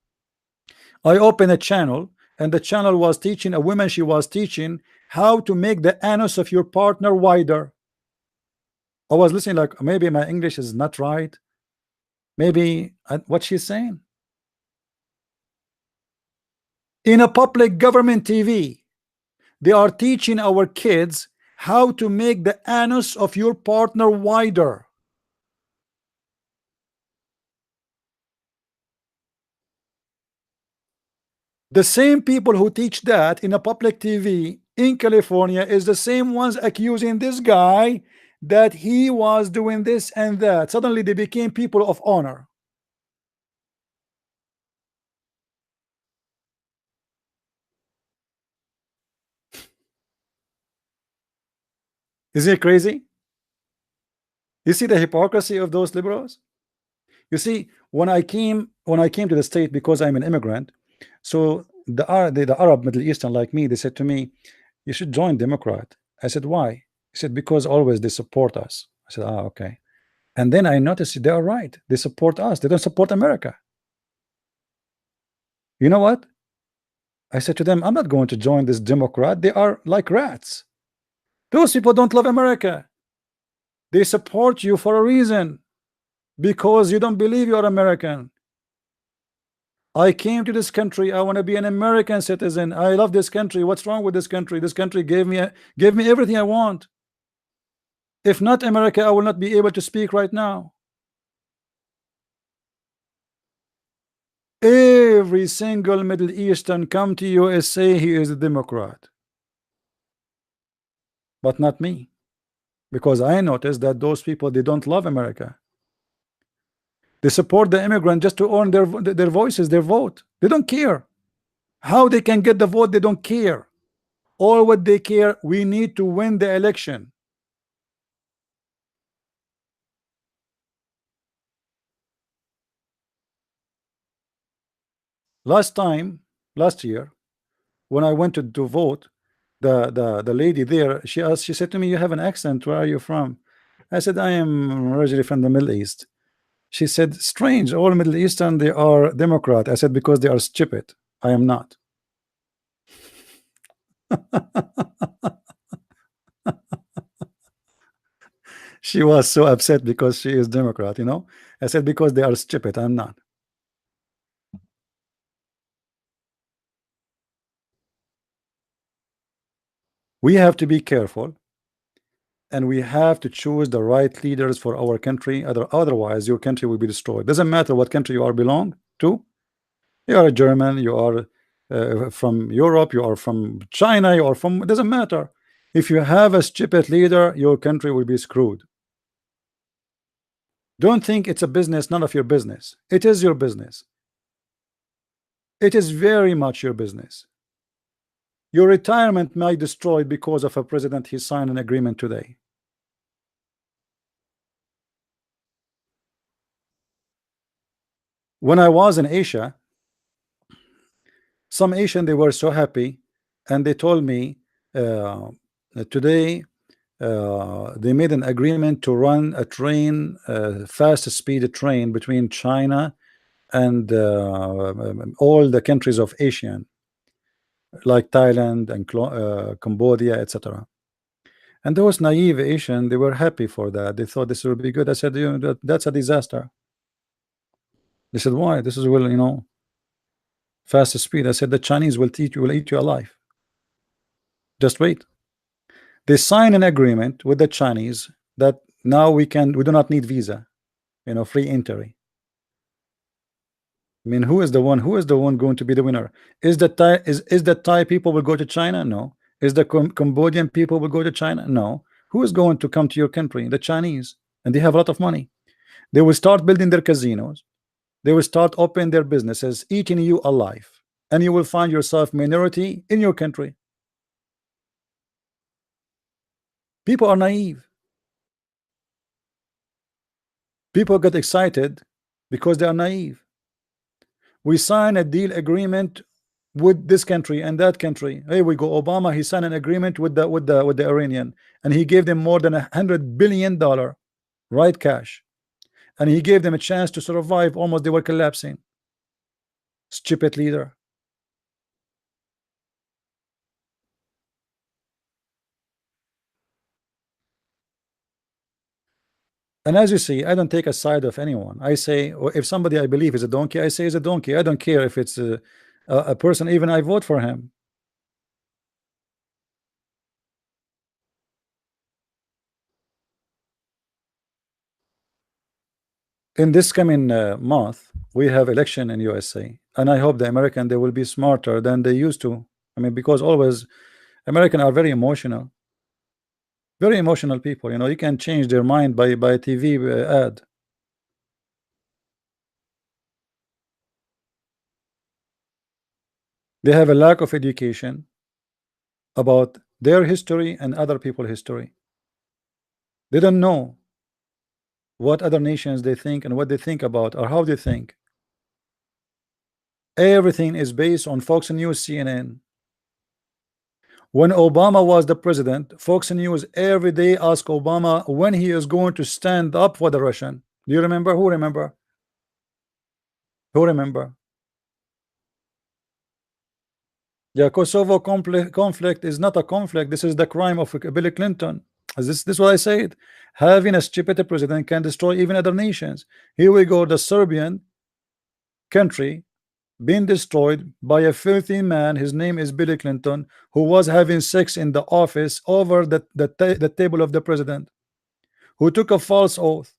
I opened a channel, and the channel was teaching a woman, she was teaching how to make the anus of your partner wider. I was listening like maybe my English is not right. Maybe what she's saying. In a public government TV, they are teaching our kids how to make the anus of your partner wider. The same people who teach that in a public TV in California is the same ones accusing this guy that he was doing this and that. Suddenly they became people of honor. Is it crazy? You see the hypocrisy of those liberals? You see, when I came to the state, because I'm an immigrant, so the Arab Middle Eastern like me, they said to me, you should join Democrat. I said, why? He said, because always they support us. I said, ah, okay. And then I noticed they are right. They support us. They don't support America. You know what? I said to them, I'm not going to join this Democrat. They are like rats. Those people don't love America. They support you for a reason, because you don't believe you're American. I came to this country. I want to be an American citizen. I love this country. What's wrong with this country? This country gave me everything I want. If not America, I will not be able to speak right now. Every single Middle Eastern come to USA, he is a Democrat. But not me, because I noticed that those people, they don't love America. They support the immigrant just to earn their voices, their vote. They don't care How they can get the vote? They don't care. All what they care, we need to win the election. Last year, when I went to vote, the lady there, she said to me, "You have an accent. Where are you from?" I said, "I am originally from the Middle East." She said, "Strange. All Middle Eastern, they are Democrat." I said, "Because they are stupid. I am not." She was so upset because she is Democrat, you know. I said, "Because they are stupid. I'm not." We have to be careful, and we have to choose the right leaders for our country. Otherwise, your country will be destroyed. Doesn't matter what country you are belong to. You are a German, you are from Europe, you are from China, you are from, it doesn't matter. If you have a stupid leader, your country will be screwed. Don't think it's a business, none of your business. It is your business. It is very much your business. Your retirement might be destroyed because of a president. He signed an agreement today. When I was in Asia, some Asian, they were so happy, and they told me today they made an agreement to run a train, fast speed train between China and all the countries of Asia, like Thailand and Cambodia, etc. And those naive Asian, they were happy for that. They thought this would be good. I said, you know, that's a disaster. They said, why? This is, well, you know, fast speed. I said, the Chinese will eat you alive. Just wait. They sign an agreement with the Chinese that now we do not need visa, you know, free entry. I mean, who is the one going to be the winner? Is the Thai people will go to China? No. Is the Cambodian people will go to China? No. Who is going to come to your country? The Chinese, and they have a lot of money. They will start building their casinos. They will start opening their businesses, eating you alive, and you will find yourself minority in your country. People are naive. People get excited because they are naive. We sign a deal agreement with this country and that country. Here we go. Obama, he signed an agreement with the Iranian, and he gave them more than $100 billion, right, cash, and he gave them a chance to survive. Almost they were collapsing. Stupid leader. And as you see, I don't take a side of anyone. I say, or if somebody I believe is a donkey, I say is a donkey. I don't care if it's a person. Even I vote for him. In this coming month, we have election in USA, and I hope the American, they will be smarter than they used to. I mean, because always American are very emotional people. You know, you can change their mind by a TV ad. They have a lack of education about their history and other people's history. They don't know what other nations they think and what they think about or how they think. Everything is based on Fox News, CNN. When Obama was the president, Fox News every day asked Obama when he is going to stand up for the Russian. Do you remember? Who remember? Who remember? Yeah, Kosovo conflict is not a conflict. This is the crime of Bill Clinton. This what I said. Having a stupid president can destroy even other nations. Here we go. The Serbian country being destroyed by a filthy man. His name is Bill Clinton, who was having sex in the office over the table of the president, who took a false oath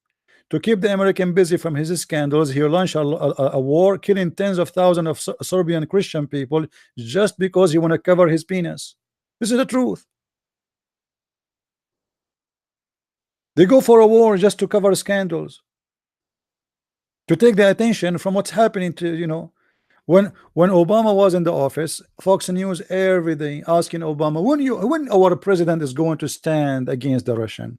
to keep the American busy from his scandals. He launched a war, killing tens of thousands of Serbian Christian people just because he want to cover his penis. This is the truth. They go for a war just to cover scandals, to take the attention from what's happening to, you know. When Obama was in the office, Fox News every day asking Obama, when our president is going to stand against the Russian.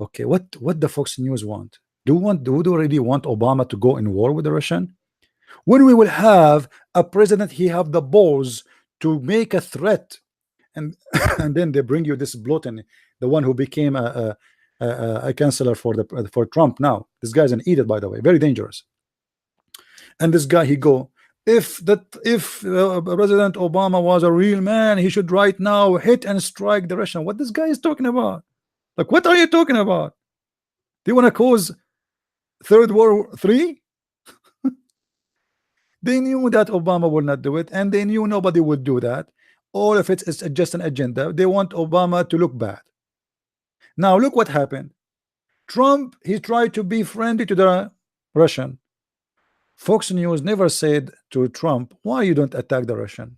Okay, what the Fox News want? Do they really want Obama to go in war with the Russian? When we will have a president, he have the balls to make a threat, and and then they bring you this Bluton, the one who became a counselor for Trump now. This guy's an idiot, by the way, very dangerous. And this guy, he go, if President Obama was a real man, he should right now hit and strike the Russian. What this guy is talking about? Like, what are you talking about? Do you want to cause third World III? They knew that Obama would not do it, and they knew nobody would do that. All of it is just an agenda. They want Obama to look bad. Now look what happened. Trump, he tried to be friendly to the Russian. Fox News never said to Trump, why you don't attack the Russian?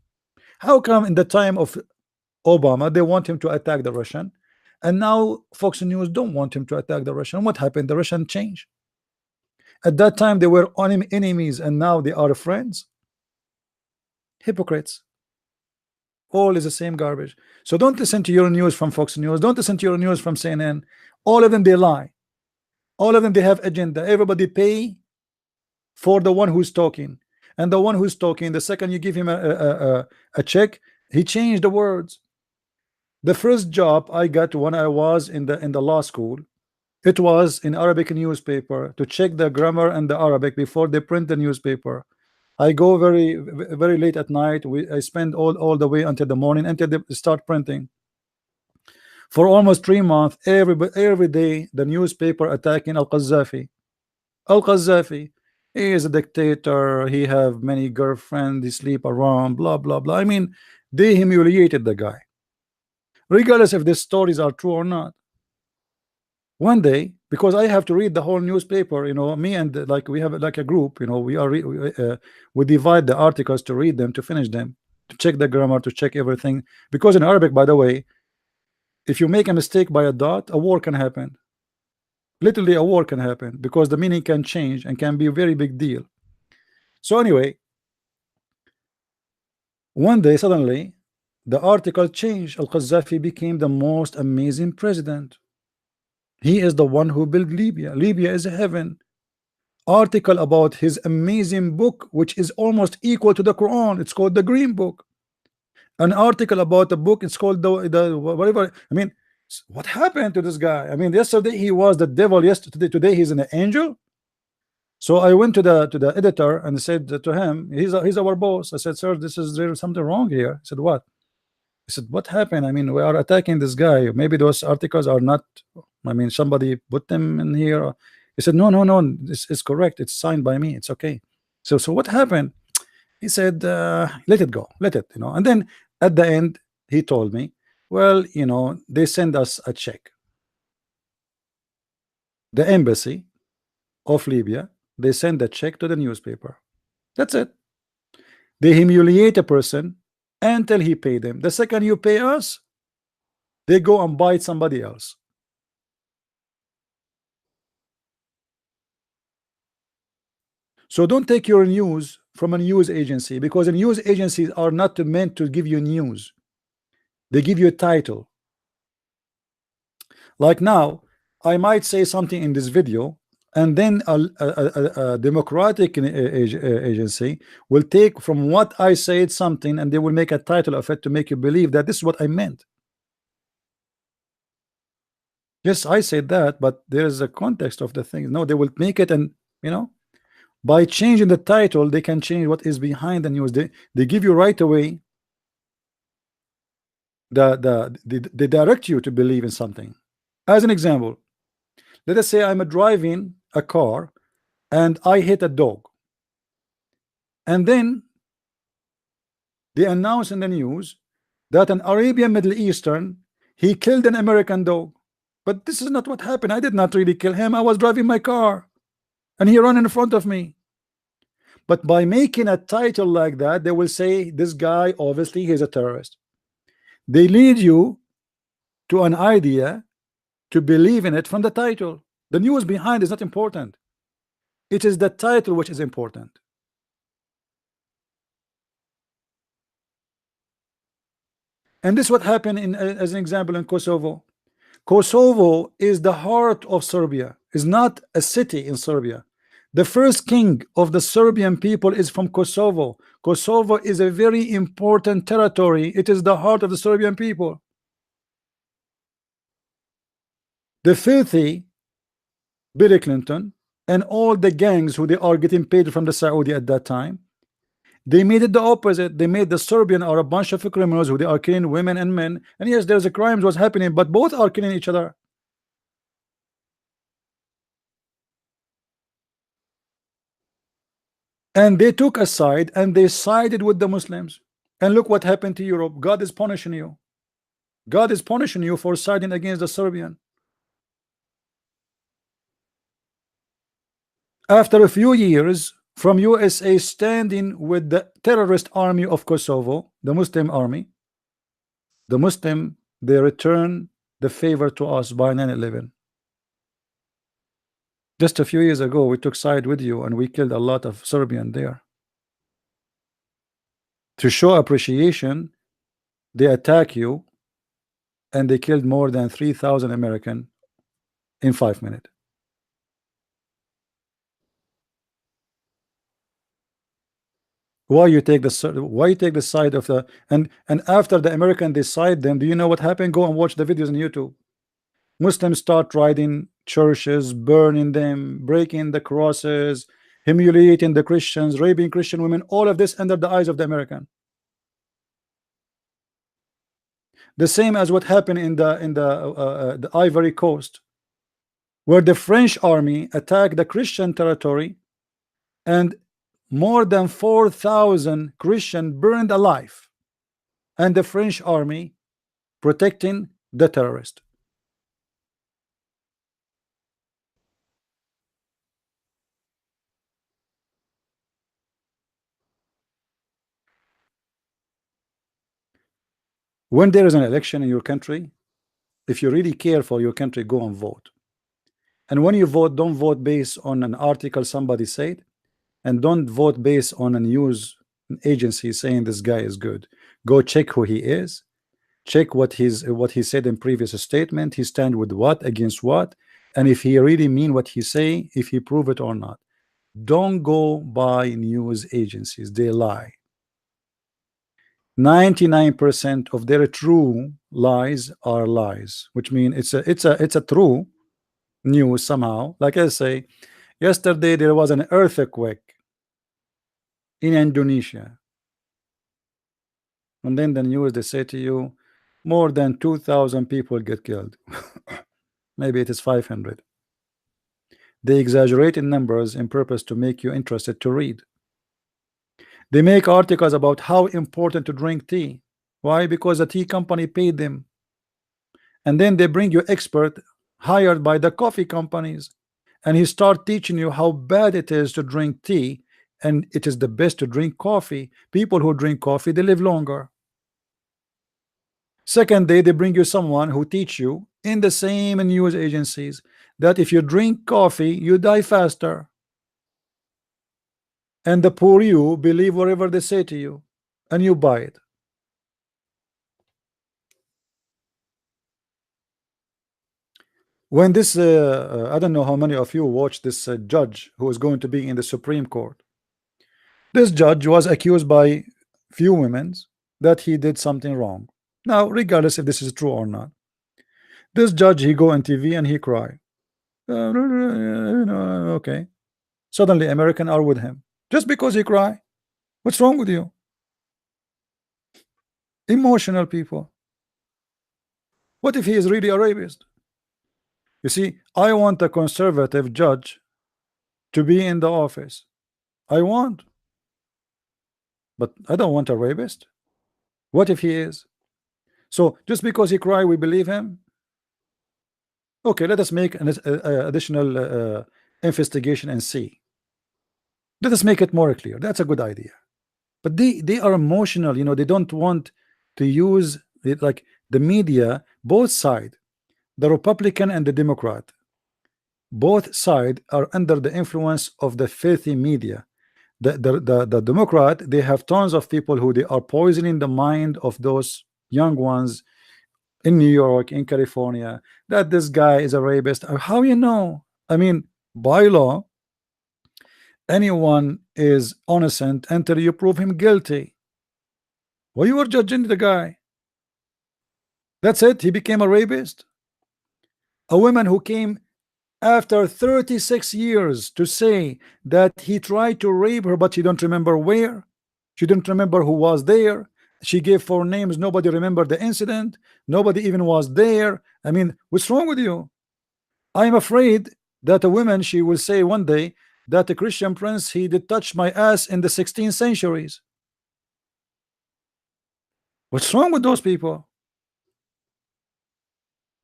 How come in the time of Obama they want him to attack the Russian, and now Fox News don't want him to attack the Russian? What happened? The Russian changed. At that time they were enemies, and now they are friends. Hypocrites. All is the same garbage. So don't listen to your news from Fox News. Don't listen to your news from CNN. All of them, they lie. All of them, they have agenda. Everybody pay for the one who's talking, and the one who's talking, the second you give him a check, he changed the words. The first job I got when I was in the law school, it was in Arabic newspaper to check the grammar and the Arabic before they print the newspaper. I go very late at night. I spend all the way until the morning until they start printing. For almost 3 months, every day the newspaper attacking Al-Qaddafi. Al-Qaddafi, he is a dictator. He have many girlfriends. He sleep around. Blah blah blah. I mean, they humiliated the guy, regardless if these stories are true or not. One day, because I have to read the whole newspaper, you know, me and like we have like a group, you know, we divide the articles to read them, to finish them, to check the grammar, to check everything. Because in Arabic, by the way, if you make a mistake by a dot, a war can happen. Literally, a war can happen because the meaning can change and can be a very big deal. So anyway, one day suddenly the article changed. Al-Qaddafi became the most amazing president. He is the one who built Libya. Libya is a heaven. Article about his amazing book, which is almost equal to the Quran. It's called the Green Book. An article about the book. It's called the whatever. I mean, what happened to this guy? I mean, yesterday he was the devil. Yesterday, today he's an angel. So I went to the editor and said to him, he's our boss. I said, sir, there's something wrong here. He said, what? I said, what happened? I mean, we are attacking this guy. Maybe those articles are not, I mean, somebody put them in here. He said, no, this is correct. It's signed by me. It's okay. So what happened? He said, let it go. Let it, you know. And then at the end, he told me, well, you know, they send us a check. The embassy of Libya, they send a check to the newspaper. That's it. They humiliate a person until he pay them. The second you pay us, they go and bite somebody else. So don't take your news from a news agency, because the news agencies are not meant to give you news. They give you a title. Like now, I might say something in this video, and then a democratic agency will take from what I said something, and they will make a title of it to make you believe that this is what I meant. Yes, I said that, but there is a context of the thing. No, they will make it, and you know, by changing the title, they can change what is behind the news. They give you right away. They direct you to believe in something. As an example, let us say I'm driving a car and I hit a dog, and then they announce in the news that an Arabian Middle Eastern, he killed an American dog. But this is not what happened. I did not really kill him. I was driving my car and he ran in front of me. But by making a title like that, they will say this guy obviously he's a terrorist. They lead you to an idea to believe in it from the title. The news behind is not important. It is the title which is important. And this what happened in as an example in Kosovo. Kosovo is the heart of Serbia, is not a city in Serbia. The first king of the Serbian people is from Kosovo. Kosovo is a very important territory. It is the heart of the Serbian people. The filthy Bill Clinton and all the gangs who they are getting paid from the Saudi at that time, they made it the opposite. They made the Serbian are a bunch of criminals who they are killing women and men. And yes, there's a crimes was happening, but both are killing each other. And they took a side and they sided with the Muslims. And look what happened to Europe. God is punishing you. God is punishing you for siding against the Serbian. After a few years from USA standing with the terrorist army of Kosovo, the Muslim army, the Muslim, they return the favor to us by 9/11. Just a few years ago, we took side with you and we killed a lot of Serbian there. To show appreciation, they attack you and they killed more than 3,000 American in 5 minutes. Why you take the side of the and after the American decide them, do you know what happened? Go and watch the videos on YouTube. Muslims start raiding churches, burning them, breaking the crosses, humiliating the Christians, raping Christian women, all of this under the eyes of the American. The same as what happened in the Ivory Coast, where the French army attacked the Christian territory and more than 4,000 Christian burned alive, and the French army protecting the terrorist. When there is an election in your country, if you really care for your country, go and vote. And when you vote, don't vote based on an article somebody said, and don't vote based on a news agency saying this guy is good. Go check who he is, check what he said in previous statement, he stand with what, against what, and if he really mean what he say, if he prove it or not. Don't go by news agencies, they lie. 99% of their true lies are lies, which means it's a true news somehow. Like I say, yesterday there was an earthquake in Indonesia, and then the news they say to you more than 2,000 people get killed. Maybe it is 500. They exaggerate in numbers in purpose to make you interested to read. They make articles about how important to drink tea. Why? Because the tea company paid them. And then they bring you expert hired by the coffee companies, and he start teaching you how bad it is to drink tea, and it is the best to drink coffee. People who drink coffee, they live longer. Second day, they bring you someone who teach you in the same news agencies that if you drink coffee, you die faster. And the poor you believe whatever they say to you, and you buy it. When this I don't know how many of you watched this judge who is going to be in the Supreme Court. This judge was accused by few women that he did something wrong. Now, regardless if this is true or not, this judge, he go on TV and he cry. Okay. Suddenly American are with him just because he cry. What's wrong with you? Emotional people. What if he is really a rapist? You see, I want a conservative judge to be in the office. I want, but I don't want a rapist. What if he is? So just because he cry, we believe him? Okay, let us make an additional investigation and see. Let us make it more clear. That's a good idea. But they are emotional, you know. They don't want to use it, like the media, both sides, the Republican and the Democrat, both sides are under the influence of the filthy media. The Democrat, they have tons of people who they are poisoning the mind of those young ones in New York, in California, that this guy is a rapist. How you know? I mean, by law, anyone is innocent until you prove him guilty. Well, you were judging the guy. That's it. He became a rapist. A woman who came after 36 years to say that he tried to rape her, but she don't remember where. She didn't remember who was there. She gave 4 names. Nobody remembered the incident. Nobody even was there. I mean, what's wrong with you? I'm afraid that a woman, she will say one day that the Christian prince, he did touch my ass in the 16th centuries. What's wrong with those people?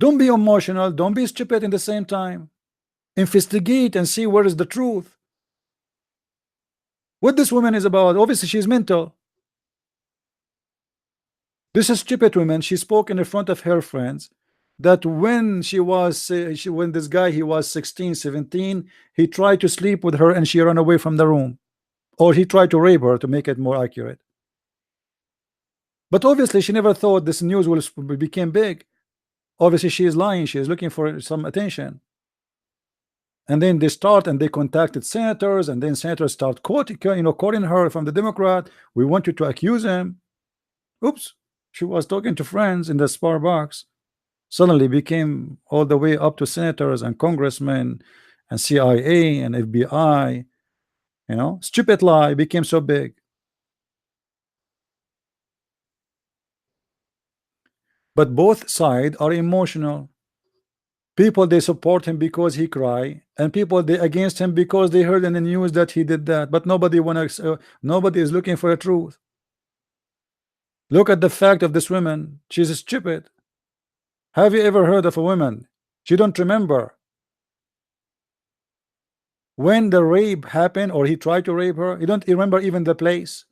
Don't be emotional. Don't be stupid in the same time. Investigate and see where is the truth. What this woman is about, obviously she's mental. This is stupid woman. She spoke in front of her friends that when she was when this guy, he was 16, 17, he tried to sleep with her and she ran away from the room, or he tried to rape her, to make it more accurate. But obviously she never thought this news will become big. Obviously she is lying. She is looking for some attention. And then they start and they contacted senators, and then senators start quoting, quoting her from the Democrat. We want you to accuse him. Oops, she was talking to friends in the Starbucks. Suddenly became all the way up to senators and congressmen and CIA and FBI. Stupid lie became so big. But both sides are emotional. People, they support him because he cry, and people, they against him because they heard in the news that he did that. But nobody is looking for the truth. Look at the fact of this woman. She's stupid. Have you ever heard of a woman, she don't remember when the rape happened, or he tried to rape her? You don't remember even the place.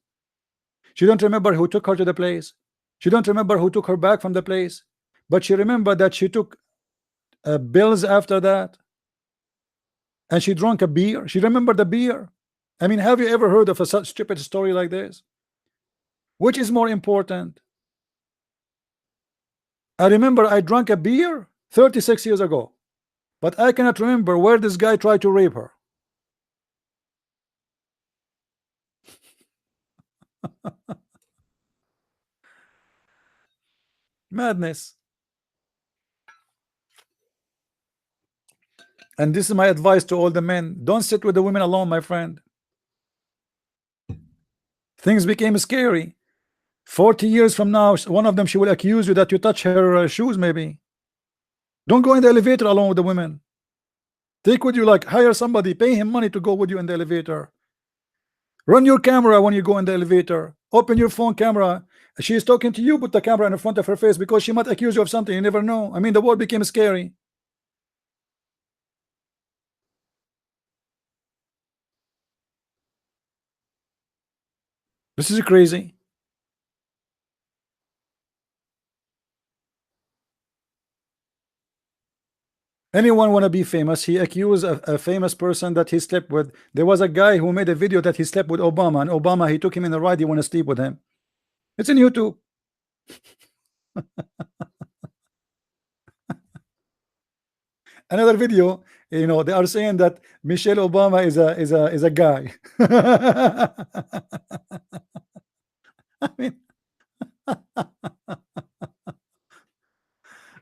She don't remember who took her to the place. She don't remember who took her back from the place. But she remembered that she took pills after that, and she drank a beer. She remembered the beer. I mean, have you ever heard of a such stupid story like this? Which is more important? I remember I drank a beer 36 years ago, but I cannot remember where this guy tried to rape her. Madness. And this is my advice to all the men. Don't sit with the women alone, my friend. Things became scary. 40 years from now, one of them, she will accuse you that you touch her shoes, maybe. Don't go in the elevator alone with the women. Take with you, like, hire somebody, pay him money to go with you in the elevator. Run your camera when you go in the elevator. Open your phone camera. She is talking to you, put the camera in front of her face, because she might accuse you of something. You never know. I mean, the world became scary. This is crazy. Anyone want to be famous? He accused a famous person that he slept with. There was a guy who made a video that he slept with Obama, and Obama, he took him in the ride. He want to sleep with him. It's in YouTube. Another video, they are saying that Michelle Obama is a guy. I mean,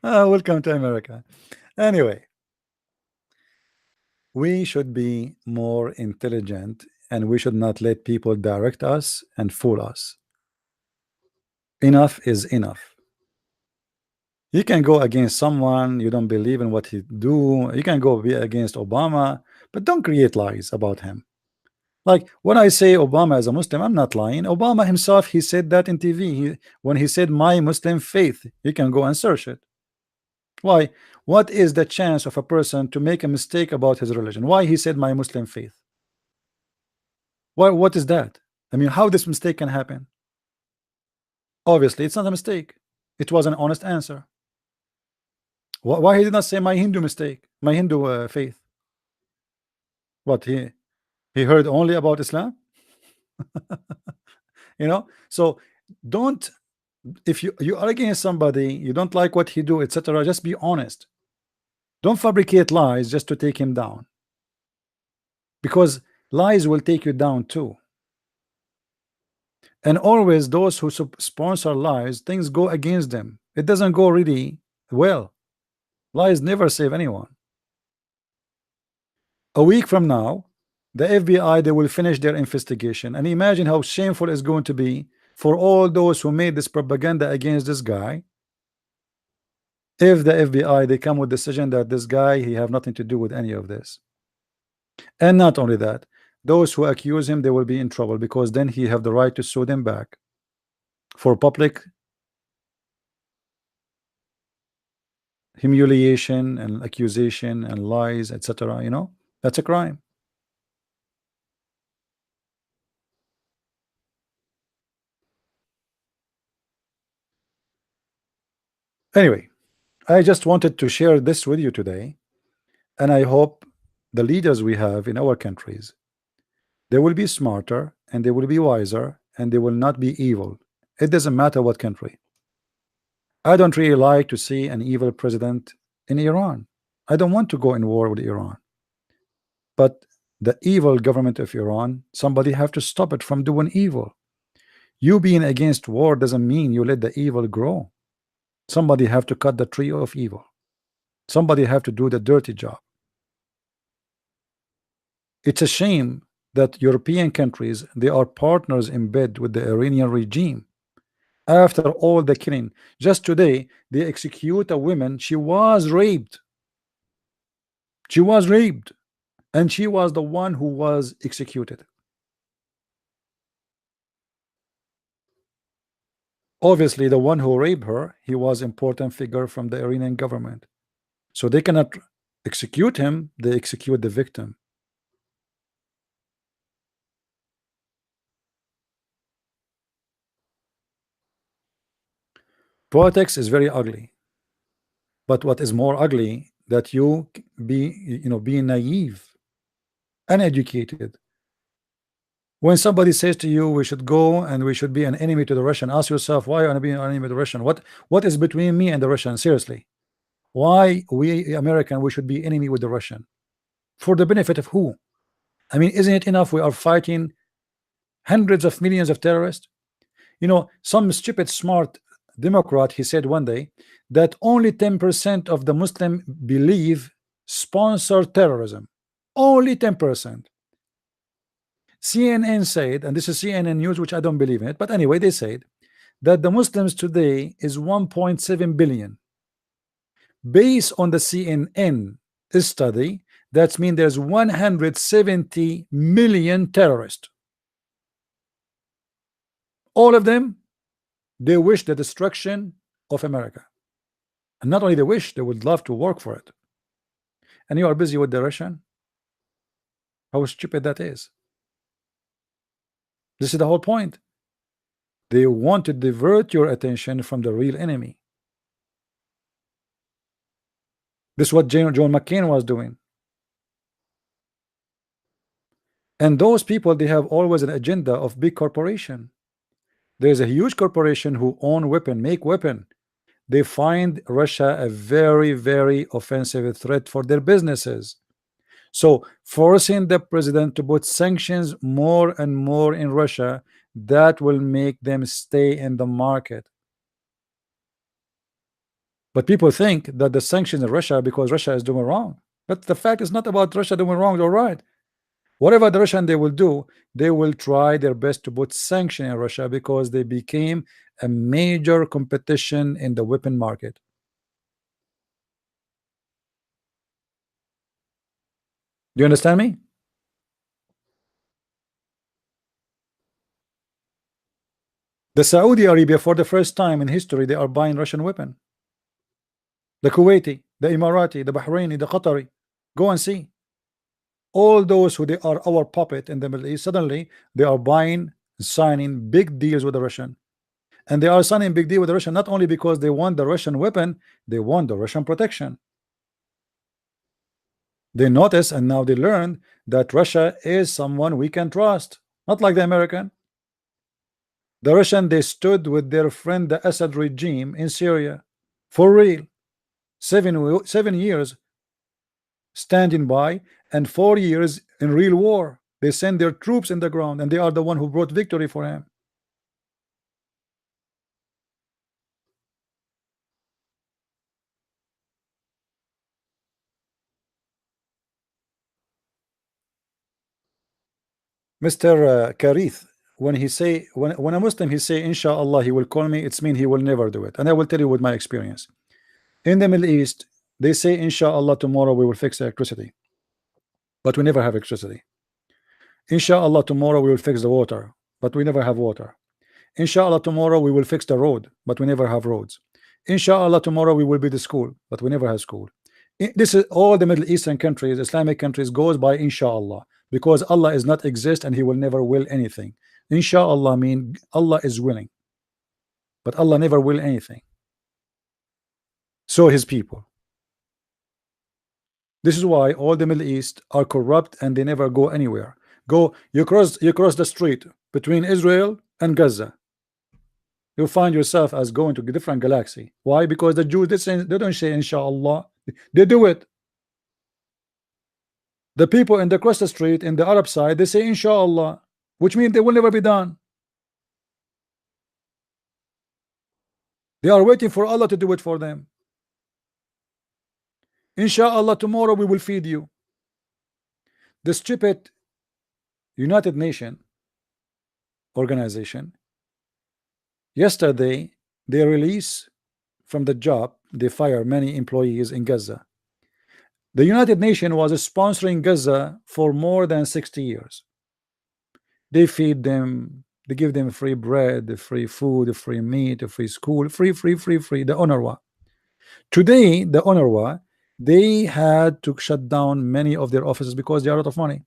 welcome to America. Anyway, we should be more intelligent, and we should not let people direct us and fool us. Enough is enough. You can go against someone you don't believe in what he do. You can go be against Obama, but don't create lies about him. Like when I say Obama is a Muslim, I'm not lying. Obama himself, he said that in TV. When he said my Muslim faith, you can go and search it. Why? What is the chance of a person to make a mistake about his religion? Why he said my Muslim faith? Why? What is that? I mean, how this mistake can happen? Obviously, it's not a mistake. It was an honest answer. Why he did not say my Hindu mistake, my Hindu faith? What, he heard only about Islam? So don't if you are against somebody, you don't like what he do, etc., just be honest. Don't fabricate lies just to take him down, because lies will take you down too. And always those who sponsor lies, things go against them. It doesn't go really well. Lies never save anyone. A week from now, the FBI, they will finish their investigation, and imagine how shameful it's going to be for all those who made this propaganda against this guy. If the FBI, they come with decision that this guy, he have nothing to do with any of this. And not only that, those who accuse him, they will be in trouble, because then he have the right to sue them back for public humiliation and accusation and lies, etc. You know, that's a crime. Anyway, I just wanted to share this with you today, and I hope the leaders we have in our countries, they will be smarter and they will be wiser and they will not be evil. It doesn't matter what country. I don't really like to see an evil president in Iran. I don't want to go in war with Iran. But the evil government of Iran, somebody have to stop it from doing evil. You being against war doesn't mean you let the evil grow. Somebody have to cut the tree of evil. Somebody have to do the dirty job. It's a shame that European countries, they are partners in bed with the Iranian regime. After all the killing, just today they execute a woman. She was raped. She was raped, and she was the one who was executed. Obviously, the one who raped her, he was important figure from the Iranian government. So they cannot execute him, they execute the victim. Politics is very ugly. But what is more ugly, that you being naive, uneducated. When somebody says to you, we should go and we should be an enemy to the Russian, ask yourself, why are you being an enemy to the Russian? What is between me and the Russian? Seriously, why we American, we should be enemy with the Russian? For the benefit of who? I mean, isn't it enough we are fighting hundreds of millions of terrorists? You know, some stupid smart Democrat, he said one day that only 10% of the Muslim believe sponsor terrorism. Only 10%. CNN said, and this is CNN news, which I don't believe in it, but anyway, they said that the Muslims today is 1.7 billion. Based on the CNN study, that means there's 170 million terrorists. All of them, they wish the destruction of America. And not only they wish, they would love to work for it. And you are busy with the Russian? How stupid that is. This is the whole point. They want to divert your attention from the real enemy. This is what John McCain was doing. And those people, they have always an agenda of big corporation. There's a huge corporation who own weapon, make weapon. They find Russia a very, very offensive threat for their businesses. So forcing the president to put sanctions more and more in Russia, that will make them stay in the market. But people think that the sanctions in Russia because Russia is doing wrong. But the fact is not about Russia doing wrong or right. Whatever the Russian they will do, they will try their best to put sanction in Russia because they became a major competition in the weapon market. Do you understand me? The Saudi Arabia, for the first time in history, they are buying Russian weapon. The Kuwaiti, the Emirati, the Bahraini, the Qatari. Go and see. All those who they are our puppet in the Middle East, suddenly they are buying, signing big deals with the Russian. And they are signing big deal with the Russian not only because they want the Russian weapon, they want the Russian protection. They notice and now they learn that Russia is someone we can trust, not like the American. The Russian, they stood with their friend the Assad regime in Syria for real. 7 years standing by, and 4 years in real war. They send their troops in the ground, and they are the one who brought victory for him. Mr. Karith, when he say when a Muslim he say inshallah he will call me, it's mean he will never do it. And I will tell you with my experience. In the Middle East, they say inshallah tomorrow we will fix electricity, but we never have electricity. Inshallah tomorrow we will fix the water, but we never have water. Inshallah tomorrow we will fix the road, but we never have roads. Inshallah tomorrow we will be the school, but we never have school. This is all the Middle Eastern countries, Islamic countries goes by inshallah, because Allah is not exist and he will never will anything. Inshallah mean Allah is willing, but Allah never will anything. So his people. This is why all the Middle East are corrupt and they never go anywhere. You cross the street between Israel and Gaza, you find yourself as going to a different galaxy. Why? Because the Jews, they don't say inshallah, they do it. The people in the cross the street in the Arab side, they say inshallah, which means they will never be done. They are waiting for Allah to do it for them. Inshallah tomorrow we will feed you. The stupid United Nations organization, yesterday they release from the job, they fire many employees in Gaza. The United Nations was sponsoring Gaza for more than 60 years. They feed them, they give them free bread, free food, free meat, free school, free, the UNRWA. Today, the UNRWA, they had to shut down many of their offices because they are out of money.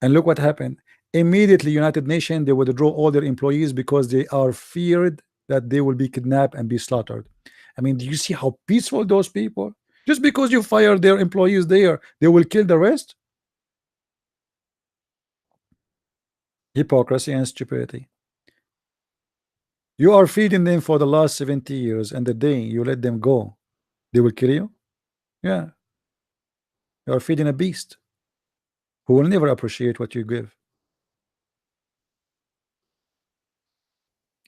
And look what happened. Immediately, United Nations, they withdraw all their employees because they are feared that they will be kidnapped and be slaughtered. I mean, do you see how peaceful those people? Just because you fire their employees there, they will kill the rest? Hypocrisy and stupidity. You are feeding them for the last 70 years, and the day you let them go, they will kill you? Yeah. You are feeding a beast who will never appreciate what you give.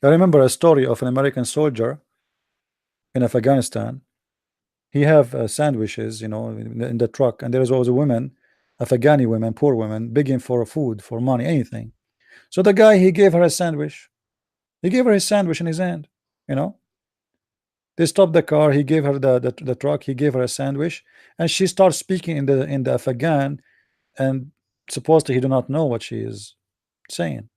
I remember a story of an American soldier in Afghanistan. He have sandwiches, you know, in the truck, and there is always a woman, Afghani women, poor women, begging for food, for money, anything. So the guy, he gave her a sandwich. He gave her his sandwich in his hand, you know. They stopped the car. He gave her the truck. He gave her a sandwich, and she starts speaking in the Afghan, and supposedly he do not know what she is saying,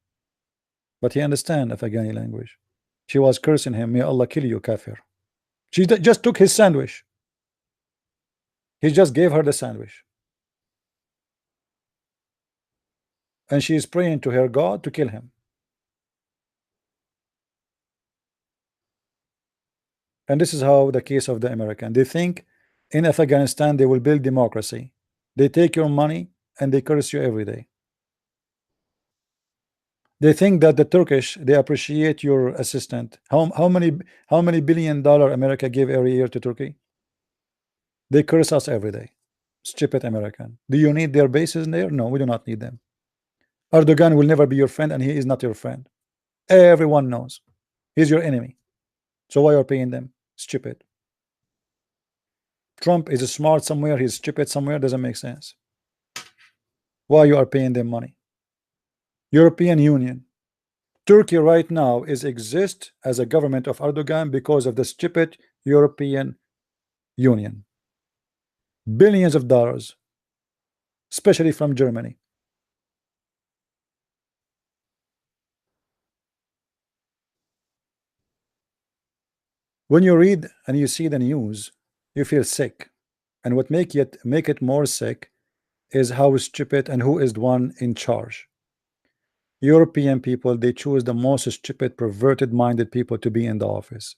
but he understand Afghani language. She was cursing him, "May Allah kill you, kafir." She just took his sandwich. He just gave her the sandwich, and she is praying to her God to kill him. And this is how the case of the American. They think in Afghanistan they will build democracy. They take your money and they curse you every day. They think that the Turkish, they appreciate your assistant. How many $billion America give every year to Turkey? They curse us every day. Stupid American. Do you need their bases in there? No, we do not need them. Erdogan will never be your friend, and he is not your friend. Everyone knows he's your enemy. So why are you paying them? Stupid. Trump is smart somewhere, he's stupid somewhere, doesn't make sense. Why you are paying them money? European Union. Turkey right now exists as a government of Erdogan because of the stupid European Union. Billions of dollars, especially from Germany. When you read and you see the news, you feel sick. And what make it more sick is how stupid and who is the one in charge. European people, they choose the most stupid, perverted minded people to be in the office.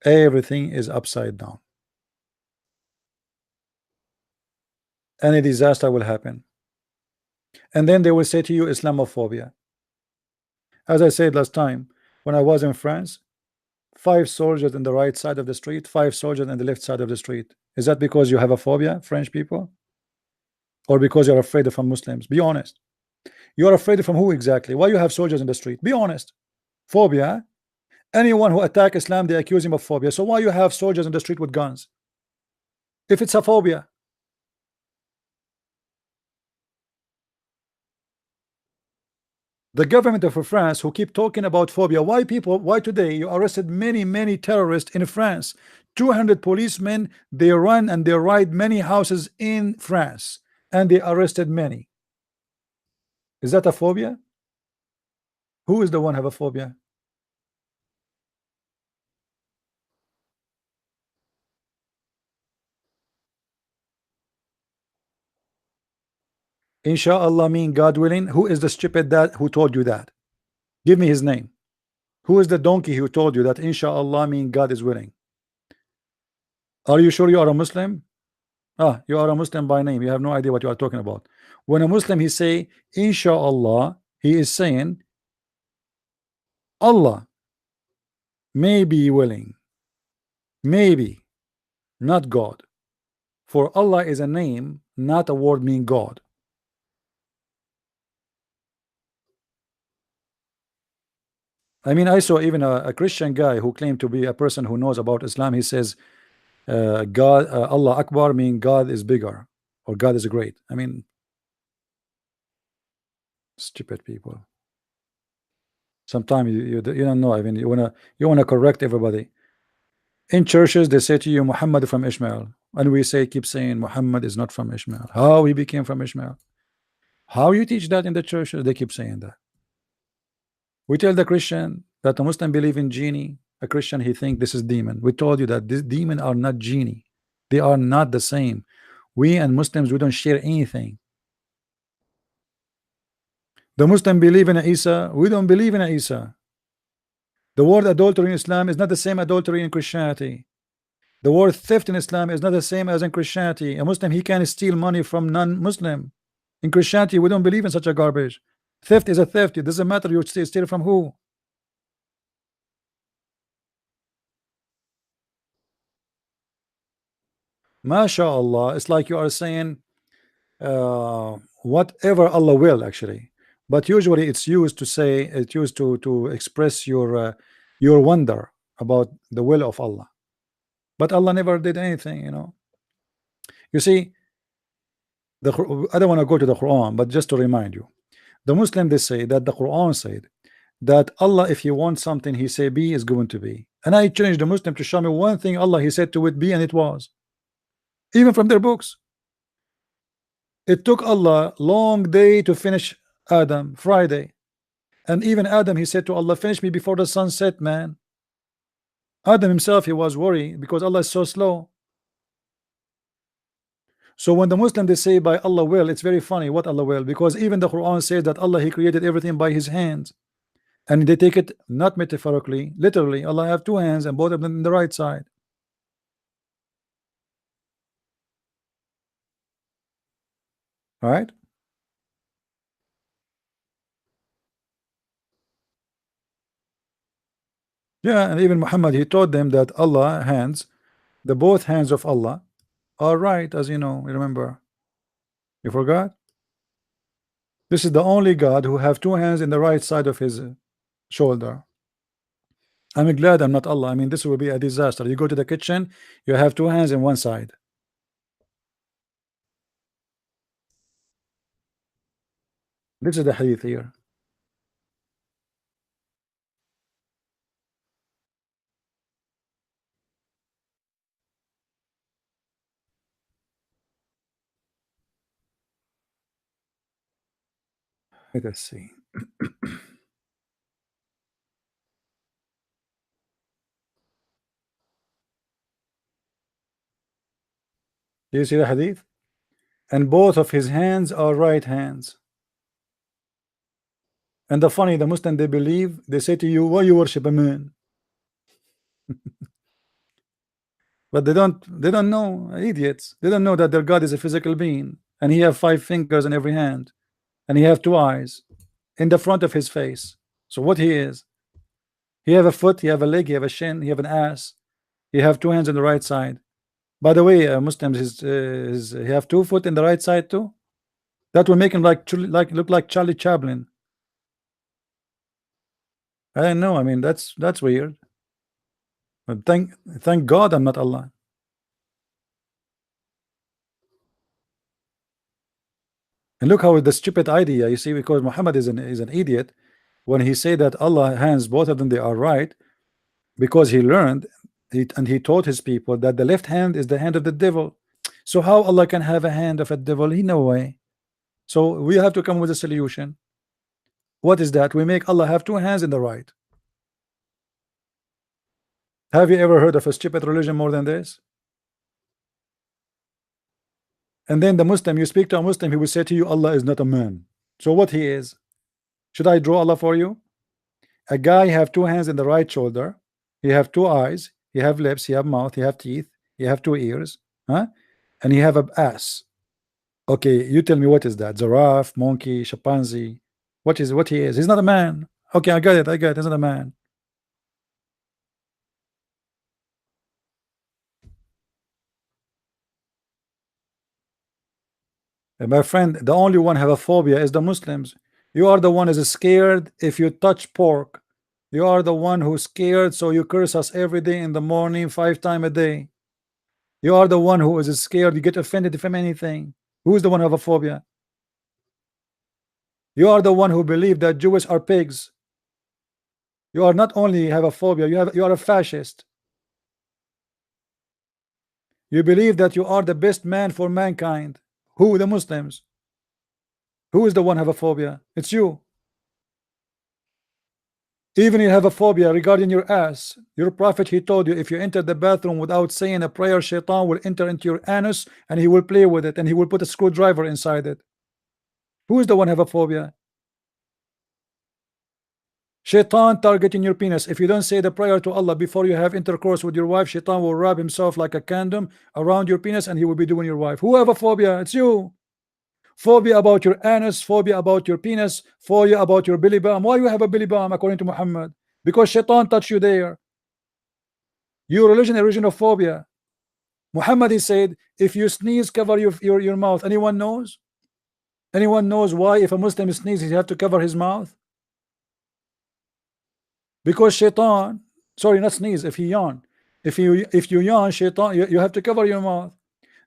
Everything is upside down. Any disaster will happen. And then they will say to you Islamophobia. As I said last time, when I was in France, 5 soldiers on the right side of the street, 5 soldiers on the left side of the street. Is that because you have a phobia, French people, or because you're afraid of Muslims? Be honest. You're afraid from who exactly? Why you have soldiers in the street? Be honest. Phobia. Anyone who attack Islam, they accuse him of phobia. So why you have soldiers in the street with guns? If it's a phobia. The government of France who keep talking about phobia. Why today you arrested many terrorists in France? 200 policemen, they run and they raid many houses in France and they arrested many. Is that a phobia? Who is the one have a phobia? Inshallah mean God willing. Who is the stupid that who told you that? Give me his name. Who is the donkey who told you that inshallah mean God is willing? Are you sure you are a Muslim? Ah, you are a Muslim by name. You have no idea what you are talking about. When a Muslim he say inshallah, he is saying Allah may be willing, maybe, not God. For Allah is a name, not a word mean God. I mean, I saw even a Christian guy who claimed to be a person who knows about Islam. He says God, Allah Akbar mean God is bigger or God is great. I mean, stupid people. Sometimes you don't know. I mean, you wanna correct everybody. In churches they say to you Muhammad from Ishmael, and we keep saying Muhammad is not from Ishmael. How he became from Ishmael? How you teach that in the churches? They keep saying that. We tell the Christian that a Muslim believe in genie. A Christian he think this is demon. We told you that these demon are not genie. They are not the same. We and Muslims, we don't share anything. The Muslim believe in Isa. We don't believe in Isa. The word adultery in Islam is not the same adultery in Christianity. The word theft in Islam is not the same as in Christianity. A Muslim he can steal money from non-Muslim. In Christianity we don't believe in such a garbage. Theft is a theft. It doesn't matter you steal from who. MashaAllah, it's like you are saying whatever Allah will, actually, but usually it's used to say, it's used to express your wonder about the will of Allah, but Allah never did anything, you know. You see, I don't want to go to the Quran, but just to remind you, the Muslim they say that the Quran said that Allah, if he wants something, he say be is going to be, and I challenge the Muslim to show me one thing Allah he said to it be and it was, even from their books. It took Allah long day to finish Adam, Friday. And even Adam, he said to Allah, finish me before the sun set, man. Adam himself, he was worried because Allah is so slow. So when the Muslim they say by Allah will, it's very funny what Allah will, because even the Quran says that Allah he created everything by his hands. And they take it not metaphorically, literally. Allah have two hands and both of them in the right side. All right. Yeah, and even Muhammad he told them that Allah hands, the both hands of Allah are right, as you know. You remember? You forgot? This is the only God who have two hands in the right side of his shoulder. I'm glad I'm not Allah. I mean, this will be a disaster. You go to the kitchen, you have two hands in one side. This is the hadith here. Let us see. Do you see the hadith? And both of his hands are right hands. And the funny, the Muslim they believe, they say to you, why you worship a man? But they don't know, idiots. They don't know that their God is a physical being, and he have 5 fingers in every hand, and he have 2 eyes in the front of his face. So what he is? He have a foot, he have a leg, he have a shin, he have an ass, he have two hands on the right side. By the way, Muslims he have 2 foot in the right side too. That will make him like look like Charlie Chaplin. I don't know. I mean, that's weird. But thank God I'm not Allah. And look how the stupid idea, you see, because Muhammad is an idiot when he say that Allah hands, both of them, they are right, because he learned and he taught his people that the left hand is the hand of the devil. So how Allah can have a hand of a devil? He no way. So we have to come with a solution. What is that? We make Allah have 2 hands in the right. Have you ever heard of a stupid religion more than this? And then the Muslim, you speak to a Muslim, he will say to you, Allah is not a man. So what he is? Should I draw Allah for you? A guy have 2 hands in the right shoulder, he have 2 eyes, he have lips, he have mouth, he have teeth, he have 2 ears, huh? And he have a ass. Okay, you tell me, what is that? Giraffe, monkey, chimpanzee? What he is? He's not a man. Okay, I got it. He's not a man. And my friend, the only one have a phobia is the Muslims. You are the one is scared if you touch pork. You are the one who's scared, so you curse us every day in the morning, 5 times a day. You are the one who is scared, you get offended from anything. Who is the one who have a phobia? You are the one who believe that Jews are pigs. You are not only have a phobia, you are a fascist. You believe that you are the best man for mankind. Who? The Muslims. Who is the one have a phobia? It's you. Even you have a phobia regarding your ass. Your prophet, he told you, if you enter the bathroom without saying a prayer, shaitan will enter into your anus and he will play with it and he will put a screwdriver inside it. Who is the one have a phobia? Shaitan targeting your penis. If you don't say the prayer to Allah before you have intercourse with your wife, shaitan will wrap himself like a condom around your penis and he will be doing your wife. Who have a phobia? It's you. Phobia about your anus, phobia about your penis, phobia about your belly button. Why you have a belly button according to Muhammad? Because shaitan touched you there. Your religion is a religion of phobia. Muhammad, he said, if you sneeze, cover your mouth. Anyone knows? Anyone knows why if a Muslim sneezes, he have to cover his mouth? Because shaitan, sorry, not sneeze, if he yawn. If you yawn, shaitan, you have to cover your mouth.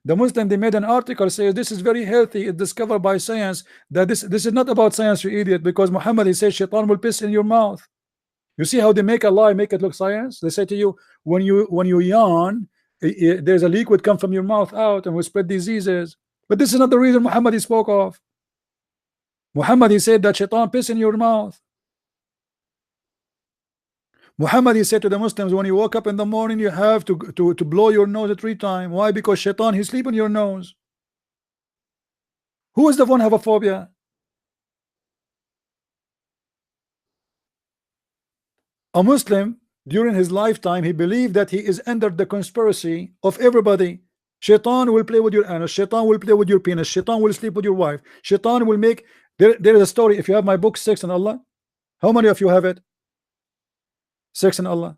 The Muslim, they made an article says this is very healthy. It's discovered by science that this is not about science, you idiot, because Muhammad, he says shaitan will piss in your mouth. You see how they make a lie, make it look science? They say to you, when you yawn, there's a liquid come from your mouth out and will spread diseases. But this is not the reason Muhammad he spoke of. Muhammad, he said that shaitan piss in your mouth. Muhammad, he said to the Muslims, when you wake up in the morning, you have to blow your nose 3 times. Why? Because shaitan, he sleep on your nose. Who is the one have a phobia? A Muslim, during his lifetime, he believed that he is under the conspiracy of everybody. Shaitan will play with your anus, shaitan will play with your penis, shaitan will sleep with your wife, shaitan will make there is a story. If you have my book, Sex and Allah, how many of you have it? Sex and Allah.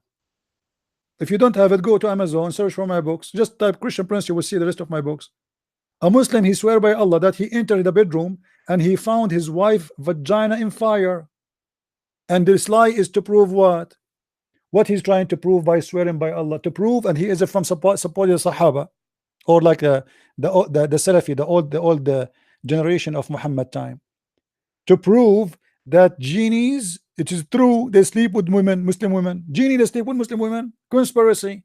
If you don't have it, go to Amazon, search for my books, just type Christian Prince, you will see the rest of my books. A Muslim, he swear by Allah that he entered the bedroom and he found his wife vagina in fire. And this lie is to prove what? What he's trying to prove by swearing by Allah, to prove, and he is from supposed Sahaba, or like the Salafi, the old generation of Muhammad time, to prove that genies, it is true, they sleep with women, Muslim women. Genie, they sleep with Muslim women. Conspiracy.